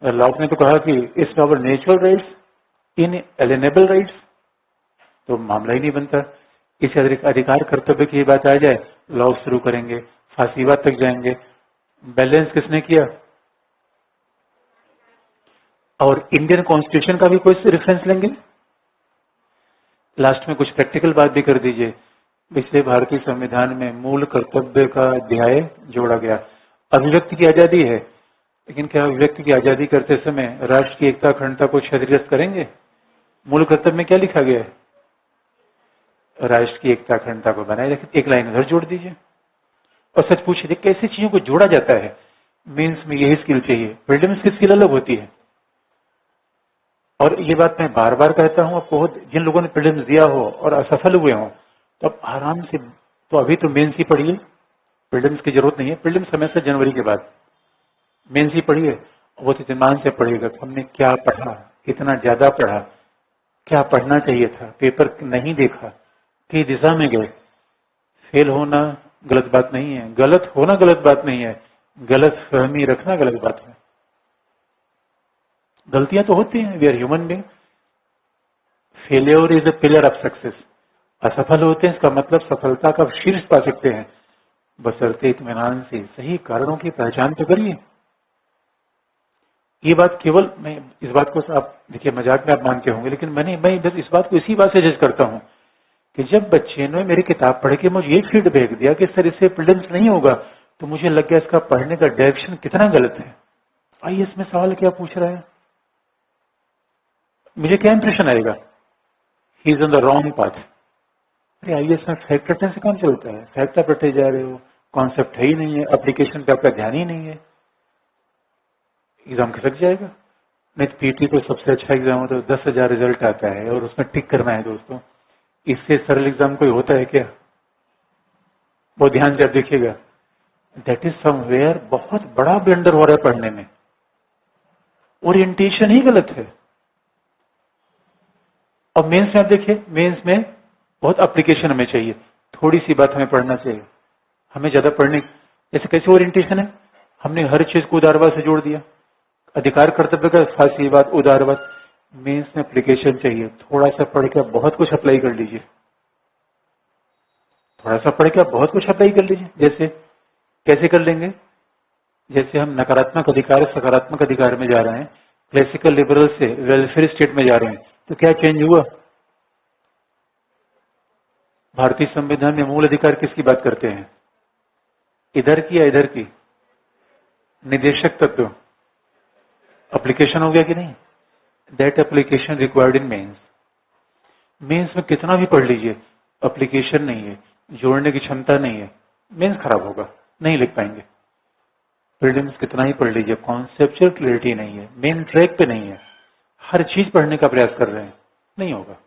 Locke ने तो कहा कि it's our natural rights inalienable rights. तो मामला ही नहीं बनता। इस अधिकार कर्तव्य की बात आ जाए, लॉ शुरू करेंगे, फांसीवाद तक जाएंगे। बैलेंस किसने किया? और इंडियन कॉन्स्टिट्यूशन का भी कोई रेफरेंस लेंगे? लास्ट में कुछ प्रैक्टिकल बात भी कर दीजिए। पिछले भारतीय संविधान में मूल कर्तव्य का अध्याय जोड़ा गया। अभिव्यक्ति की आजादी है, लेकिन क्या अभिव्यक्ति की आजादी करते समय राष्ट्र की एकता अखंडता को क्षतिग्रस्त करेंगे? मूल कर्तव्य में क्या लिखा गया है? राष्ट्र की एकता अखंडता को बनाए रखें। एक लाइन उधर जोड़ दीजिए। और सच पूछिए कैसे चीजों को जोड़ा जाता है। मेंस में यही स्किल चाहिए, प्रीलिम्स की स्किल अलग होती है। और ये बात मैं बार बार कहता हूं आपको, जिन लोगों ने प्रीलिम्स दिया हो और असफल हुए हो तो अब आराम से, तो अभी तो मेंस ही पढ़िए, प्रीलिम्स की जरूरत नहीं है। प्रीलिम्स हमेशा जनवरी के बाद, मेंस ही पढ़िए। वो तो ईमान से पढ़िएगा हमने क्या पढ़ा, कितना ज्यादा पढ़ा, क्या पढ़ना चाहिए था, पेपर नहीं देखा, किस दिशा में गए। फेल होना गलत बात नहीं है, गलत होना गलत बात नहीं है, गलत फहमी रखना गलत बात है। गलतियां तो होती हैं, we are human being. Failure is a pillar of success. असफल होते हैं इसका मतलब सफलता का शीर्ष पा सकते हैं, बशर्ते इत्मीनान से सही कारणों की पहचान तो करिए। ये बात केवल, मैं इस बात को आप देखिए मजाक में आप मानते होंगे, लेकिन मैं बस इस बात को इसी बात से जज करता हूं कि जब बच्चे ने मेरी किताब पढ़ के मुझे ये फीडबैक दिया कि सर इससे प्रीलिम्स नहीं होगा, तो मुझे लग गया इसका पढ़ने का डायरेक्शन कितना गलत है। आईएएस में सवाल क्या पूछ रहा है, मुझे क्या इंप्रेशन आएगा, he is on the wrong path. अरे आईएएस में फैक्ट रटने से काम चलता है, फैक्ट आप रटे जा रहे हो, कॉन्सेप्ट है ही नहीं है, एप्लीकेशन पे आपका ध्यान ही नहीं है, एग्जाम खिसक जाएगा। नहीं तो पीटी को सबसे अच्छा एग्जाम होता है, 10,000 रिजल्ट आता है और उसमें टिक करना है दोस्तों। इससे सरल एग्जाम कोई होता है क्या? बहुत ध्यान से आप देखिएगा, दैट इज समवेयर बहुत बड़ा ब्लंडर हो रहा है पढ़ने में, ओरिएंटेशन ही गलत है। और मेंस में आप देखिए, मेंस में बहुत एप्लीकेशन हमें चाहिए, थोड़ी सी बात हमें पढ़ना चाहिए, हमें ज्यादा पढ़ने, जैसे कैसे ओरिएंटेशन है, हमने हर चीज को उदारवाद से जोड़ दिया, अधिकार कर्तव्य का फासीवाद उदारवाद। मेंस में एप्लीकेशन चाहिए, थोड़ा सा पढ़ के बहुत कुछ अप्लाई कर लीजिए, थोड़ा सा पढ़ के बहुत कुछ अप्लाई कर लीजिए। जैसे कैसे कर लेंगे, जैसे हम नकारात्मक अधिकार सकारात्मक अधिकार में जा रहे हैं, क्लासिकल लिबरल से वेलफेयर स्टेट में जा रहे हैं, तो क्या चेंज हुआ? भारतीय संविधान में मूल अधिकार किसकी बात करते हैं, इधर की या इधर की? निदेशक तत्व, एप्लीकेशन हो गया कि नहीं? That application required in mains. Mains में कितना भी पढ़ लीजिए, एप्लीकेशन नहीं है, जोड़ने की क्षमता नहीं है, मेंस खराब होगा, नहीं लिख पाएंगे। प्रीलिम्स कितना ही पढ़ लीजिए, कॉन्सेप्चुअल क्लैरिटी नहीं है, मेन ट्रैक पे नहीं है, हर चीज पढ़ने का प्रयास कर रहे हैं, नहीं होगा।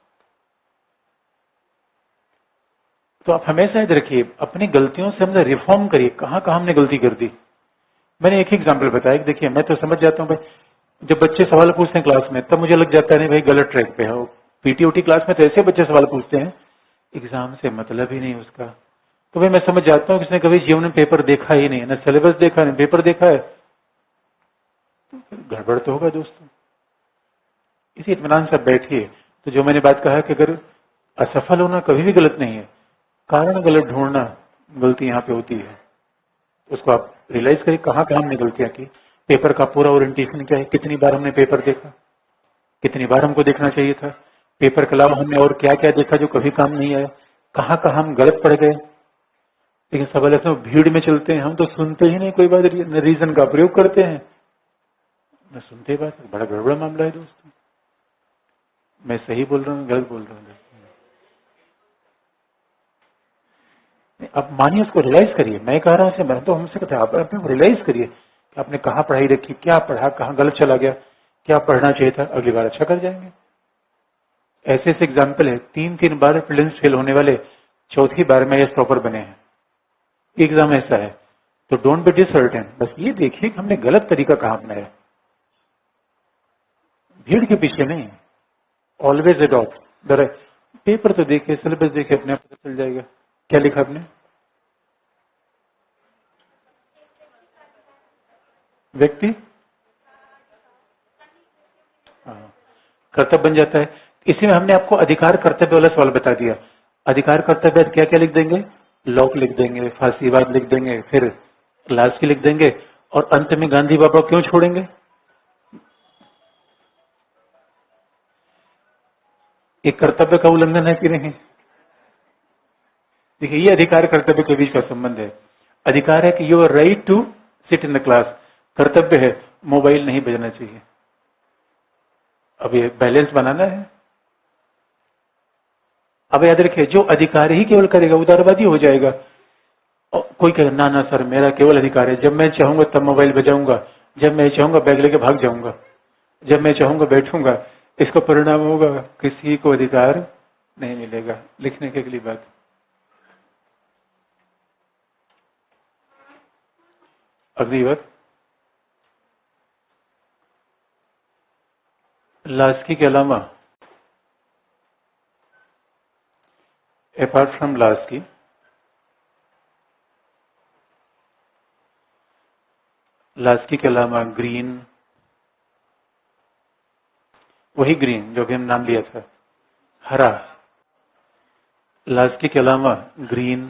तो आप हमेशा याद रखिए, अपनी गलतियों से हमने रिफॉर्म करिए, कहाँ कहाँ हमने गलती कर दी। मैंने एक ही एग्जाम्पल बताया कि देखिए मैं तो समझ जाता हूँ भाई, जब बच्चे सवाल पूछते हैं क्लास में तब मुझे लग जाता है नहीं भाई गलत ट्रैक पे है। पीटीओटी क्लास में तो ऐसे बच्चे सवाल पूछते हैं, एग्जाम से मतलब ही नहीं उसका। तो भाई मैं समझ जाता हूँ किसने कभी जीवन में पेपर देखा ही नहीं है, ना सिलेबस देखा नहीं पेपर देखा है, गड़बड़ तो होगा दोस्तों। इसी इत्मीनान से बैठिए। तो जो मैंने बात कहा कि अगर असफल होना कभी भी गलत नहीं है, कारण गलत ढूंढना गलती यहाँ पे होती है, उसको आप रियलाइज करिए कहाँ कहाँ हमने गलतियां की। पेपर का पूरा ओरिएंटेशन क्या है, कितनी बार हमने पेपर देखा, कितनी बार हमको देखना चाहिए था, पेपर के अलावा हमने और क्या क्या देखा जो कभी काम नहीं आया, कहाँ कहाँ हम गलत पड़ गए। लेकिन सवाल ऐसा भीड़ में चलते हैं, हम तो सुनते ही नहीं कोई बात, रीजन का प्रयोग करते हैं, न सुनते बात। बड़ा गड़बड़ा मामला है दोस्तों। मैं सही बोल रहा हूँ गलत बोल रहा हूँ? अब मानिए उसको रियलाइज करिए, मैं कह रहा हूँ मैं तो हमसे कहता आप अपने रियलाइज करिए कि आपने कहाँ पढ़ाई रखी, क्या पढ़ा, कहाँ गलत चला गया, क्या पढ़ना चाहिए था, अगली बार अच्छा कर जाएंगे। ऐसे ऐसे एग्जाम्पल है, 3-3 बार प्रीलिम्स फेल होने वाले 4थी बार में ये टॉपर बने हैं। एग्जाम ऐसा है, तो डोंट बी डिसहर्टेन, बस ये देखिए कि हमने गलत तरीका कहाँ अपनाया, भीड़ के पीछे नहीं। ऑलवेज अडॉप्ट द, पेपर तो देखिए, सिलेबस देखिए, अपने आप पता चल जाएगा क्या लिखा आपने। व्यक्ति कर्तव्य बन जाता है। इसी में हमने आपको अधिकार कर्तव्य वाला सवाल बता दिया। अधिकार कर्तव्य क्या क्या लिख देंगे, लॉक लिख देंगे, फांसीवाद लिख देंगे, फिर लास्ट लिख देंगे, और अंत में गांधी बाबा क्यों छोड़ेंगे। एक कर्तव्य का उल्लंघन है कि नहीं? देखिए ये अधिकार कर्तव्य के बीच का संबंध है। अधिकार है कि you are right to sit in the class, कर्तव्य है मोबाइल नहीं बजना चाहिए। अब ये बैलेंस बनाना है। अब याद रखिए, जो अधिकार ही केवल करेगा उदारवादी हो जाएगा। कोई कहे ना ना सर मेरा केवल अधिकार है, जब मैं चाहूंगा तब मोबाइल बजाऊंगा, जब मैं चाहूंगा बैग लेके भाग जाऊंगा, जब मैं चाहूंगा बैठूंगा, इसका परिणाम होगा किसी को अधिकार नहीं मिलेगा। लिखने के अगली बात, अगली बात, लास्की के अलावा, अपार्ट फ्रॉम लास्की, लास्की के अलावा ग्रीन, वही ग्रीन जो भी हम नाम लिया था, हरा, लास्की के अलावा ग्रीन,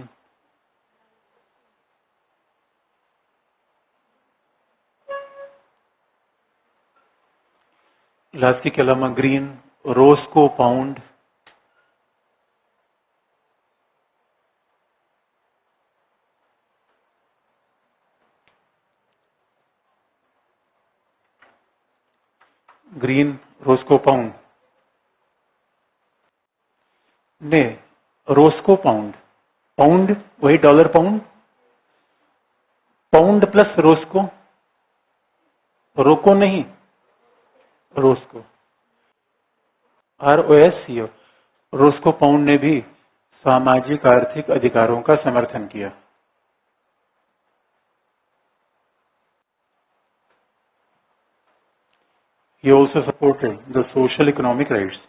लास्की के अलावा green, Roscoe pound, green Roscoe pound ने रोस्को पाउंड, पाउंड वही dollar pound, pound plus Roscoe, रोको नहीं, रोस्को, ROSCO, रोस्को पाउंड ने भी सामाजिक आर्थिक अधिकारों का समर्थन किया। He also supported the social economic rights.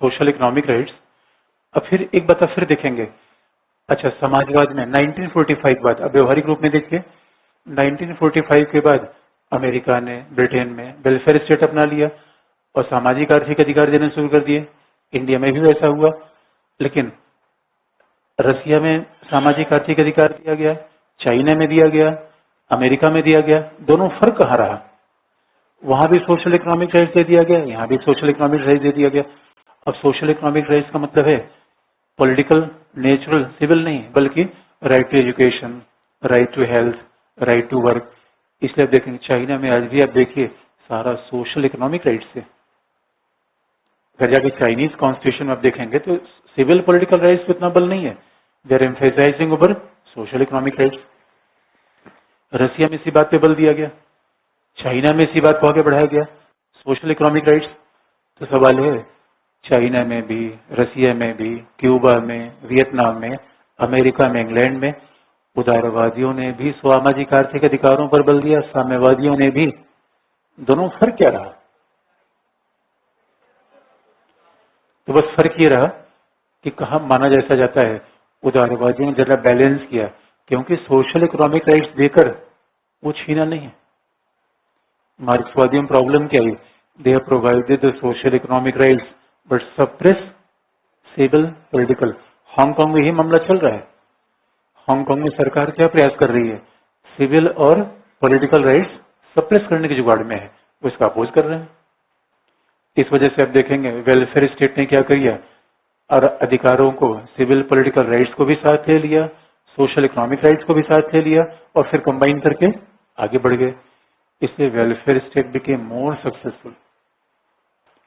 Social economic rights. अब फिर एक बात फिर देखेंगे, अच्छा समाजवाद में 1945 बाद, अब व्यवहारिक रूप में देखिए 1945 के बाद अमेरिका ने, ब्रिटेन में वेलफेयर स्टेट अपना लिया और सामाजिक आर्थिक अधिकार देना शुरू कर दिए। इंडिया में भी वैसा हुआ, लेकिन रसिया में सामाजिक आर्थिक अधिकार दिया गया, चाइना में दिया गया, अमेरिका में दिया गया। दोनों फर्क कहाँ रहा? वहां भी सोशल इकोनॉमिक राइट्स दे दिया गया, यहाँ भी सोशल इकोनॉमिक राइट्स दे दिया गया। अब सोशल इकोनॉमिक राइट्स का मतलब है पॉलिटिकल, नेचुरल, सिविल नहीं, बल्कि right to education, right to health, right to work. इसलिए आप देखेंगे चाइना में आज भी आप देखिए सारा सोशल इकोनॉमिक राइट्स है। अगर जाके चाइनीज कॉन्स्टिट्यूशन में आप देखेंगे तो सिविल पॉलिटिकल राइट्स पे इतना बल नहीं है, they are emphasising over social economic rights. Russia में इसी बात पे बल दिया गया, चाइना में इसी बात को आगे बढ़ाया गया, सोशल इकोनॉमिक राइट्स। तो सवाल है चाइना में भी, रसिया में भी, क्यूबा में, वियतनाम में, अमेरिका में, इंग्लैंड में उदारवादियों ने भी सामाजिक आर्थिक अधिकारों पर बल दिया, साम्यवादियों ने भी। दोनों फर्क क्या रहा? तो बस फर्क ये रहा कि कहा माना जैसा जाता है उदारवादियों ने जरा बैलेंस किया, क्योंकि सोशल इकोनॉमिक राइट्स देकर वो छीना नहीं है। मार्क्सवादियों में प्रॉब्लम क्या है? They have provided the social economic rights but suppress civil political. Hong Kong में यही मामला चल रहा है। हांगकांग में सरकार क्या प्रयास कर रही है? सिविल और पॉलिटिकल राइट्स सप्रेस करने की जुगाड़ में है, वो इसका अपोज कर रहे हैं। इस वजह से आप देखेंगे वेलफेयर स्टेट ने क्या किया, और अधिकारों को, सिविल पॉलिटिकल राइट्स को भी साथ ले लिया, सोशल इकोनॉमिक राइट्स को भी साथ ले लिया और फिर कंबाइन करके आगे बढ़ गए। इसलिए welfare state became more successful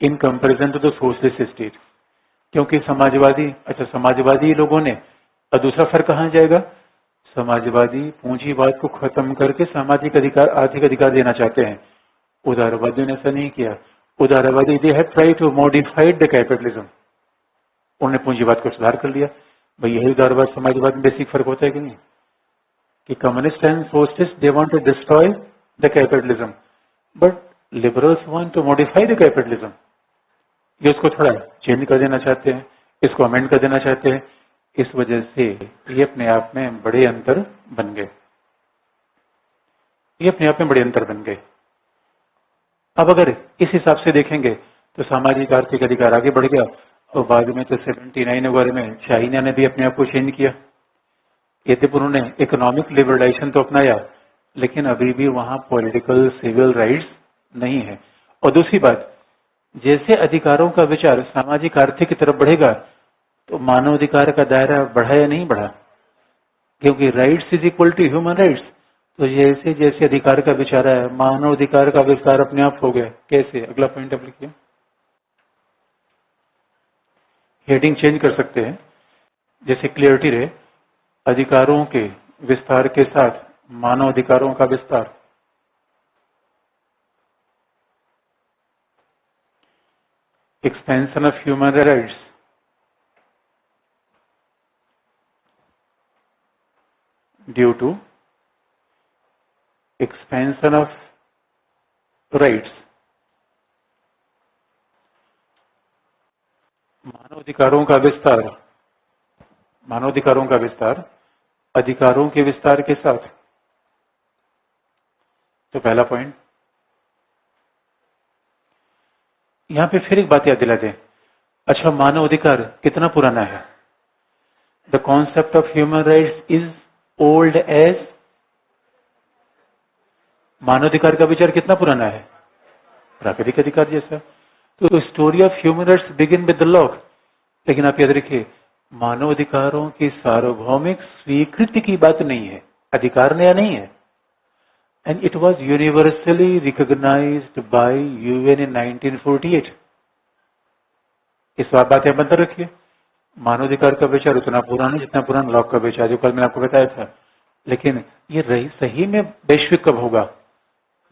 in comparison to the socialist state. क्योंकि समाजवादी, अच्छा समाजवादी लोगों ने, और दूसरा फर्क कहाँ जाएगा? समाजवादी पूंजीवाद को खत्म करके सामाजिक अधिकार, आर्थिक अधिकार देना चाहते हैं। उदारवादियों ने ऐसा नहीं किया। उदारवादी they have try to modified the capitalism, उन्होंने पूंजीवाद को सुधार कर लिया। भाई यही उदारवाद समाजवाद में बेसिक फर्क होता है कि नहीं? कि communist and socialist they want to destroy the capitalism, but liberals want to modify the capitalism. ये उसको थोड़ा चेंज कर देना चाहते हैं, इसको अमेंड कर देना चाहते हैं। इस वजह से ये अपने आप में बड़े अंतर बन गए, ये अपने आप में बड़े अंतर बन गए। अब अगर इस हिसाब से देखेंगे तो सामाजिक आर्थिक अधिकार आगे बढ़ गया, और बाद में तो 79 वगैरह में चाइना ने भी अपने आप को चेंज किया। यद्यपि उन्होंने इकोनॉमिक लिबरलाइजेशन तो अपनाया, लेकिन अभी भी वहां पॉलिटिकल सिविल राइट्स नहीं है। और दूसरी बात, जैसे अधिकारों का विचार सामाजिक आर्थिक की तरफ बढ़ेगा तो मानव अधिकार का दायरा बढ़ा या नहीं बढ़ा? क्योंकि rights is equal to human rights, तो जैसे जैसे अधिकार का विचार है, मानव अधिकार का विस्तार अपने आप हो गया। कैसे? अगला पॉइंट आप लिखिए। हेडिंग चेंज कर सकते हैं, जैसे क्लियरिटी रहे, अधिकारों के विस्तार के साथ मानव अधिकारों का विस्तार। Expansion of human rights due to expansion of rights. मानव अधिकारों का विस्तार, मानव अधिकारों का विस्तार अधिकारों के विस्तार के साथ। तो पहला पॉइंट। यहां पे फिर एक बात याद दिला दें। अच्छा, मानव अधिकार कितना पुराना है? The concept of human rights is old age, मानवाधिकार का विचार कितना पुराना है? प्राकृतिक अधिकार जैसा। तो story of human rights begin with the law. लेकिन आप याद रखिए, मानव अधिकारों की सार्वभौमिक स्वीकृति की बात नहीं है, अधिकार नया नहीं है। And it was universally recognised by UN in 1948। इस बात आप अंदर रखिए, मानवाधिकार का विचार उतना पुराना जितना पुराना लॉ का विचार, जो कल मैंने आपको बताया था। लेकिन ये रही सही में वैश्विक कब होगा?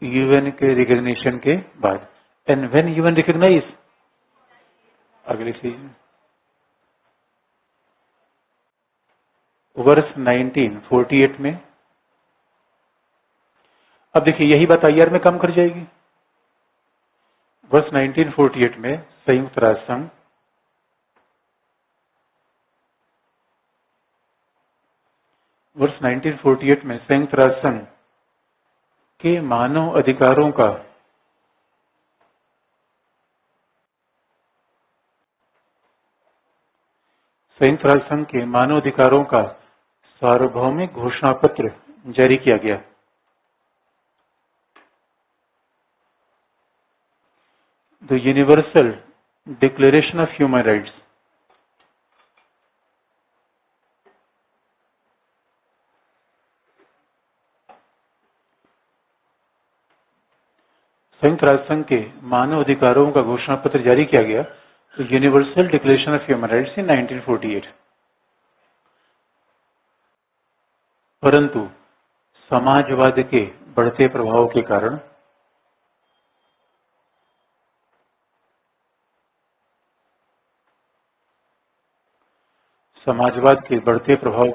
यूएन के रिकॉग्निशन के बाद। एंड व्हेन यूएन रिकॉग्नाइज, अगली चीज, वर्ष 1948 में। अब देखिए, यही बात आईआर में काम कर जाएगी। वर्ष 1948 में संयुक्त राष्ट्र संघ वर्ष 1948 में संयुक्त राष्ट्र संघ के मानव अधिकारों का संयुक्त राष्ट्र संघ के मानव अधिकारों का सार्वभौमिक घोषणा पत्र जारी किया गया। The universal declaration of human rights. संयुक्त राष्ट्र संघ के मानव अधिकारों का घोषणा पत्र जारी किया गया, तो universal declaration of human rights in 1948। परंतु समाजवाद के बढ़ते प्रभाव के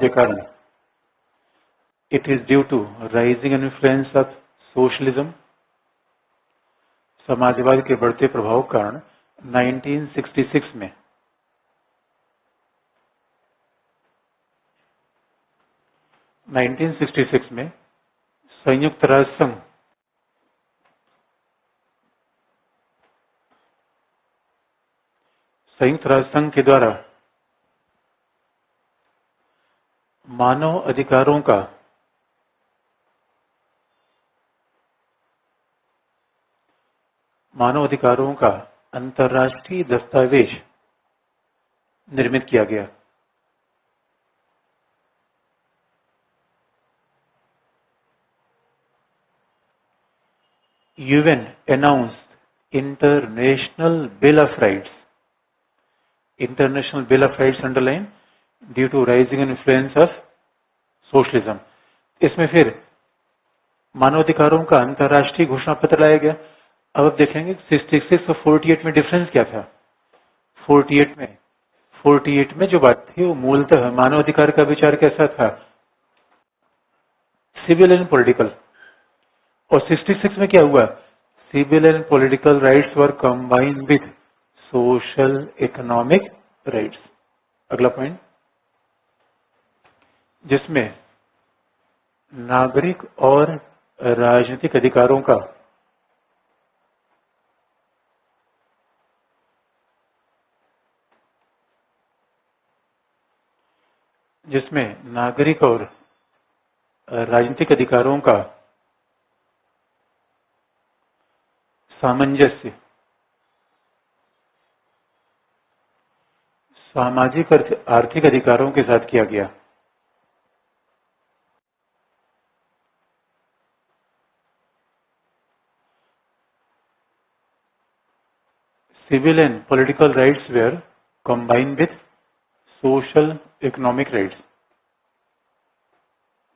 कारण it is due to rising influence of socialism. समाजवाद के बढ़ते प्रभाव के कारण 1966 में संयुक्त राष्ट्र संघ के द्वारा मानव अधिकारों का अंतर्राष्ट्रीय दस्तावेज निर्मित किया गया। UN announced International Bill of Rights. International Bill of Rights underline due to rising influence of socialism. इसमें फिर मानवाधिकारों का अंतर्राष्ट्रीय घोषणा पत्र लाया गया। अब आप देखेंगे 66 और 48 में डिफरेंस क्या था? 48 में जो बात थी वो मूलतः मानवाधिकार का विचार कैसा था? Civil and political. और 66 में क्या हुआ? Civil and political rights were combined with social economic rights. अगला पॉइंट, जिसमें नागरिक और राजनीतिक अधिकारों का सामंजस्य सामाजिक आर्थिक अधिकारों के साथ किया गया। civil and political rights were combined with social economic rights.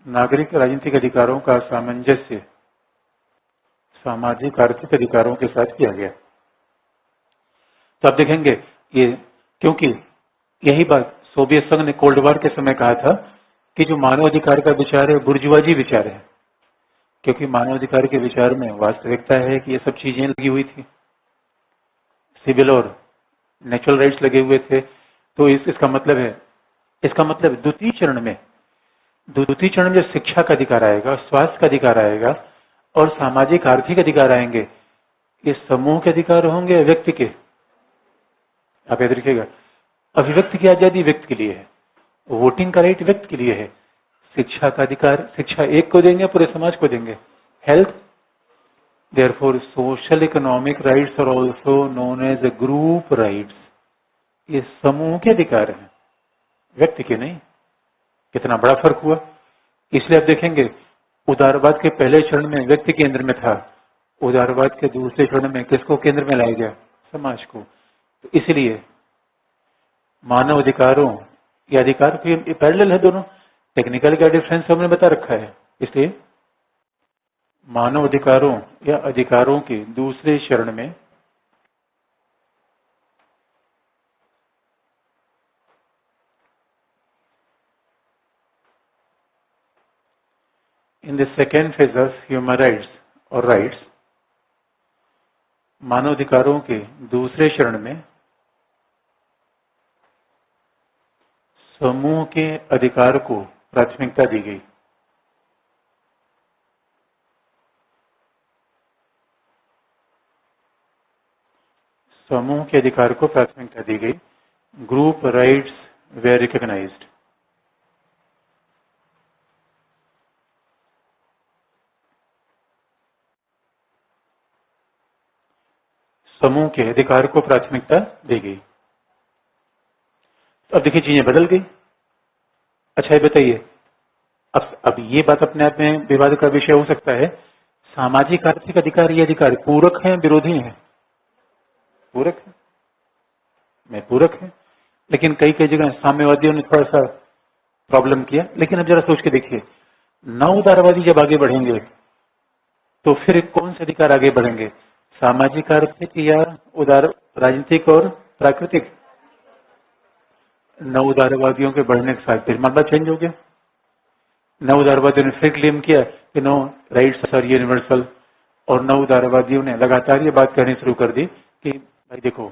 नागरिक राजनीतिक अधिकारों का सामंजस्य सामाजिक आर्थिक अधिकारों के साथ किया गया। तो आप देखेंगे ये, क्योंकि यही बात सोवियत संघ ने कोल्ड वॉर के समय कहा था कि जो मानवाधिकार का विचार है बुर्जुआजी विचार है, क्योंकि मानवाधिकार के विचार में वास्तविकता है कि ये सब चीजें लगी हुई थी, सिविल और नेचुरल राइट्स लगे हुए थे। तो इसका मतलब द्वितीय चरण में जो शिक्षा का अधिकार आएगा, स्वास्थ्य का अधिकार आएगा और सामाजिक आर्थिक अधिकार आएंगे, ये समूह के अधिकार होंगे या व्यक्ति के? आप याद रखिएगा, अभिव्यक्ति की आजादी व्यक्ति के लिए है, वोटिंग का राइट व्यक्ति के लिए है, शिक्षा का अधिकार शिक्षा एक को देंगे पूरे समाज को देंगे, health. Therefore social economic rights are also known as a group rights. ये समूह के अधिकार हैं, व्यक्ति के नहीं। कितना बड़ा फर्क हुआ। इसलिए आप देखेंगे उदारवाद के पहले चरण में व्यक्ति केंद्र में था, उदारवाद के दूसरे चरण में किसको केंद्र में लाया गया? समाज को। तो इसलिए मानव अधिकारों या अधिकार के पैरेलल है दोनों, टेक्निकल का डिफरेंस हमने बता रखा है। इसलिए मानव अधिकारों या अधिकारों के दूसरे चरण में in the second phase of human rights or rights, मानव अधिकारों के दूसरे चरण में समूह के अधिकार को प्राथमिकता दी गई। समूह के अधिकार को प्राथमिकता दी गई। Group rights were recognized. समूह के अधिकार को प्राथमिकता दी गई। तो अब देखिए चीजें बदल गई। अच्छा ये बताइए, अब ये बात अपने आप में विवाद का विषय हो सकता है, सामाजिक आर्थिक अधिकार ये अधिकार पूरक हैं विरोधी हैं? पूरक है, मैं पूरक है, लेकिन कई कई जगह साम्यवादियों ने थोड़ा सा प्रॉब्लम किया। लेकिन अब जरा सोच के देखिए, नव उदारवादी जब आगे बढ़ेंगे तो फिर कौन से अधिकार आगे बढ़ेंगे? सामाजिक आर्थिक या उदार राजनीतिक और प्राकृतिक? नव उदारवादियों के बढ़ने के साथ फिर मामला चेंज हो गया। नव उदारवादियों ने फिर क्लेम किया कि नो राइट्स आर यूनिवर्सल, और नव उदारवादियों ने लगातार ये बात कहनी शुरू कर दी कि भाई देखो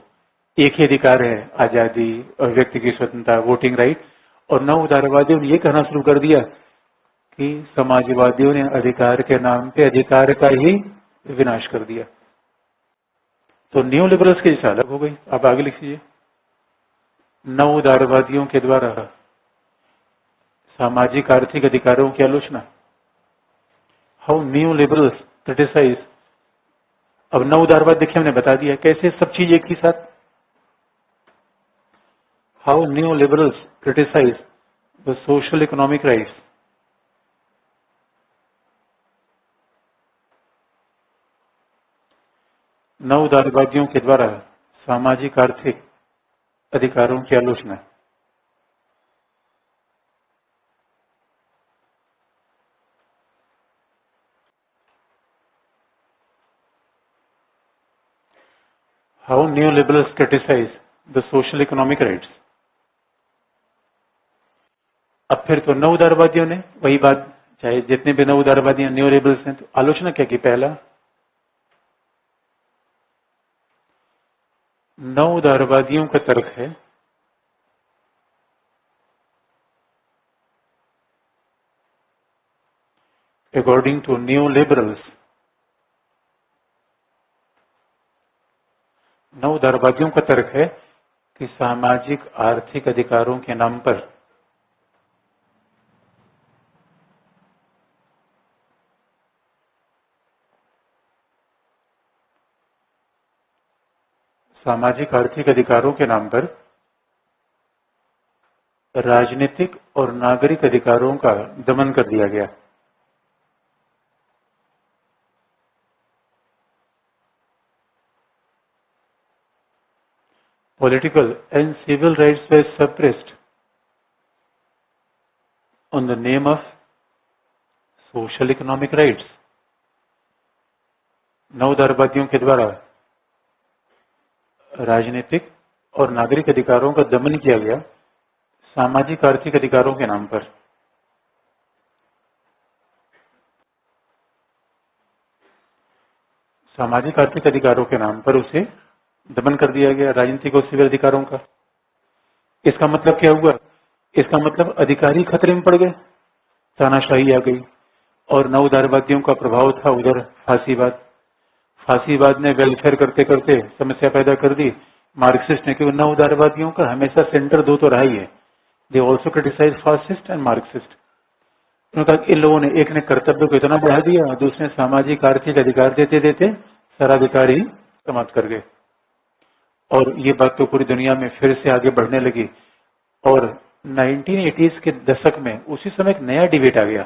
एक ही अधिकार है, आजादी और व्यक्ति की स्वतंत्रता, वोटिंग राइट। और नव उदारवादियों ने ये कहना शुरू कर दिया कि समाजवादियों ने अधिकार के नाम पे अधिकार का ही विनाश कर दिया। तो न्यू लिबरल्स की दिशा अलग हो गई। आप आगे लिखिए, नव उदारवादियों के द्वारा सामाजिक आर्थिक अधिकारों की आलोचना। How new liberals criticize. अब नव उदारवाद देखिए हमने बता दिया कैसे सब चीज एक ही साथ। How new liberals criticize the social economic rights. नव उदारवादियों के द्वारा सामाजिक आर्थिक अधिकारों की आलोचना। How new liberals criticize the social economic rights. अब फिर तो नव उदारवादियों ने वही बात, चाहे जितने भी नव उदारवादी न्यू लिबरल्स हैं, तो आलोचना क्या की? पहला, नव उदारवादियों का तर्क है अकॉर्डिंग टू न्यू लिबरल्स, नव उदारवादियों का तर्क है कि सामाजिक आर्थिक अधिकारों के नाम पर सामाजिक आर्थिक अधिकारों के नाम पर राजनीतिक और नागरिक अधिकारों का दमन कर दिया गया। political and civil rights were suppressed on the name of social economic rights. नवउदारवादियों के द्वारा राजनीतिक और नागरिक अधिकारों का दमन किया गया सामाजिक आर्थिक अधिकारों के नाम पर। सामाजिक आर्थिक अधिकारों के नाम पर उसे दमन कर दिया गया, राजनीतिक और सिविल अधिकारों का। इसका मतलब क्या हुआ? इसका मतलब अधिकारी खतरे में पड़ गए, तानाशाही आ गई। और नवउदारवादियों का प्रभाव था उधर फांसीवाद। फांसीवाद ने वेलफेयर करते करते समस्या पैदा कर दी। मार्क्सिस्ट ने, क्योंकि नवउदारवादियों का हमेशा सेंटर दो तो रहा ही है। They also criticize fascist and Marxist. उन्होंने कहा इन लोगों ने, एक ने कर्तव्य को इतना बढ़ा दिया, दूसरे सामाजिक आर्थिक अधिकार देते देते सर्वाधिकार ही समाप्त कर गए। और ये बात तो पूरी दुनिया में फिर से आगे बढ़ने लगी। और 1980s के दशक में उसी समय एक नया डिबेट आ गया।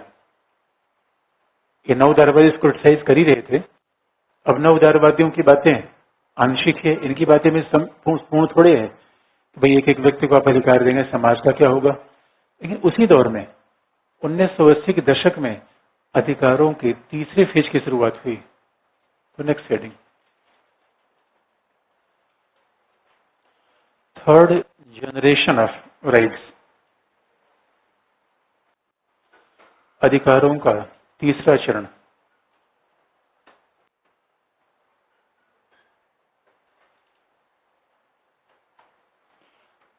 ये नवउदारवादी इसको क्रिटिसाइज कर ही रहे थे। अब नवउदारवादियों की बातें आंशिक है, इनकी बातें में पूर्ण थोड़े है कि भाई एक एक व्यक्ति को आप अधिकार देंगे, समाज का क्या होगा। लेकिन उसी दौर में 1980 के दशक में अधिकारों के तीसरे फेज की शुरुआत हुई। तो next heading, third generation of rights. अधिकारों का तीसरा चरण।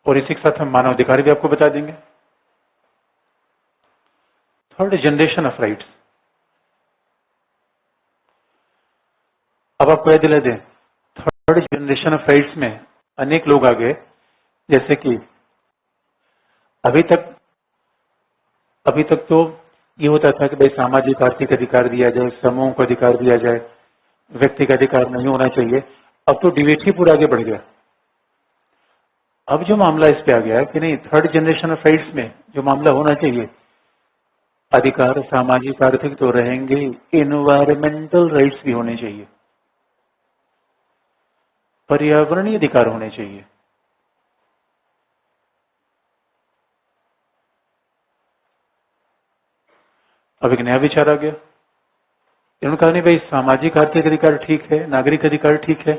और इसी के साथ हम मानव अधिकार भी आपको बता देंगे। Third generation of rights. अब आपको याद दिला दें, थर्ड जनरेशन ऑफ राइट्स में अनेक लोग आ गए। जैसे कि अभी तक तो ये होता था कि भाई सामाजिक आर्थिक अधिकार दिया जाए, समूह को अधिकार दिया जाए, व्यक्ति का अधिकार नहीं होना चाहिए। अब तो डिबेट ही पूरा आगे बढ़ गया। अब जो मामला इस पे आ गया कि नहीं, थर्ड जनरेशन ऑफ राइट्स में जो मामला होना चाहिए, अधिकार सामाजिक आर्थिक तो रहेंगे, इन्वायरमेंटल राइट्स भी होने चाहिए, पर्यावरणीय अधिकार होने चाहिए। अब एक नया विचार आ गया। इन्होंने कहा नहीं भाई सामाजिक आर्थिक अधिकार ठीक है, नागरिक अधिकार ठीक है।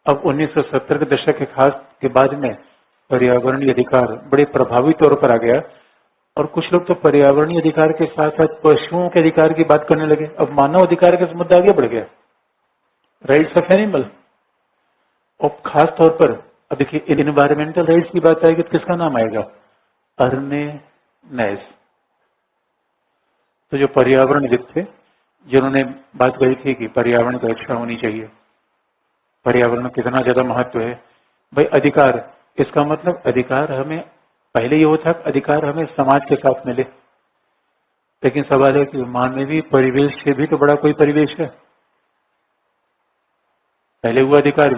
अब 1970 के दशक के खास के बाद में पर्यावरणीय अधिकार बड़े प्रभावी तौर पर आ गया। और कुछ लोग तो पर्यावरणीय अधिकार के साथ साथ पशुओं के अधिकार की बात करने लगे। अब मानव अधिकार का मुद्दा आगे बढ़ गया, राइट्स ऑफ एनिमल। और खास तौर पर अब देखिए, इन्वायरमेंटल राइट्स की बात आएगी तो किसका नाम आएगा? अर्ने नैस। तो जो पर्यावरणविद थे, जिन्होंने बात कही थी कि पर्यावरण की रक्षा होनी चाहिए, पर्यावरण कितना ज्यादा महत्व है। भाई अधिकार, इसका मतलब अधिकार हमें, पहले ये होता अधिकार हमें समाज के साथ मिले। लेकिन सवाल है कि मानवीय परिवेश से भी तो बड़ा कोई परिवेश है। पहले हुआ अधिकार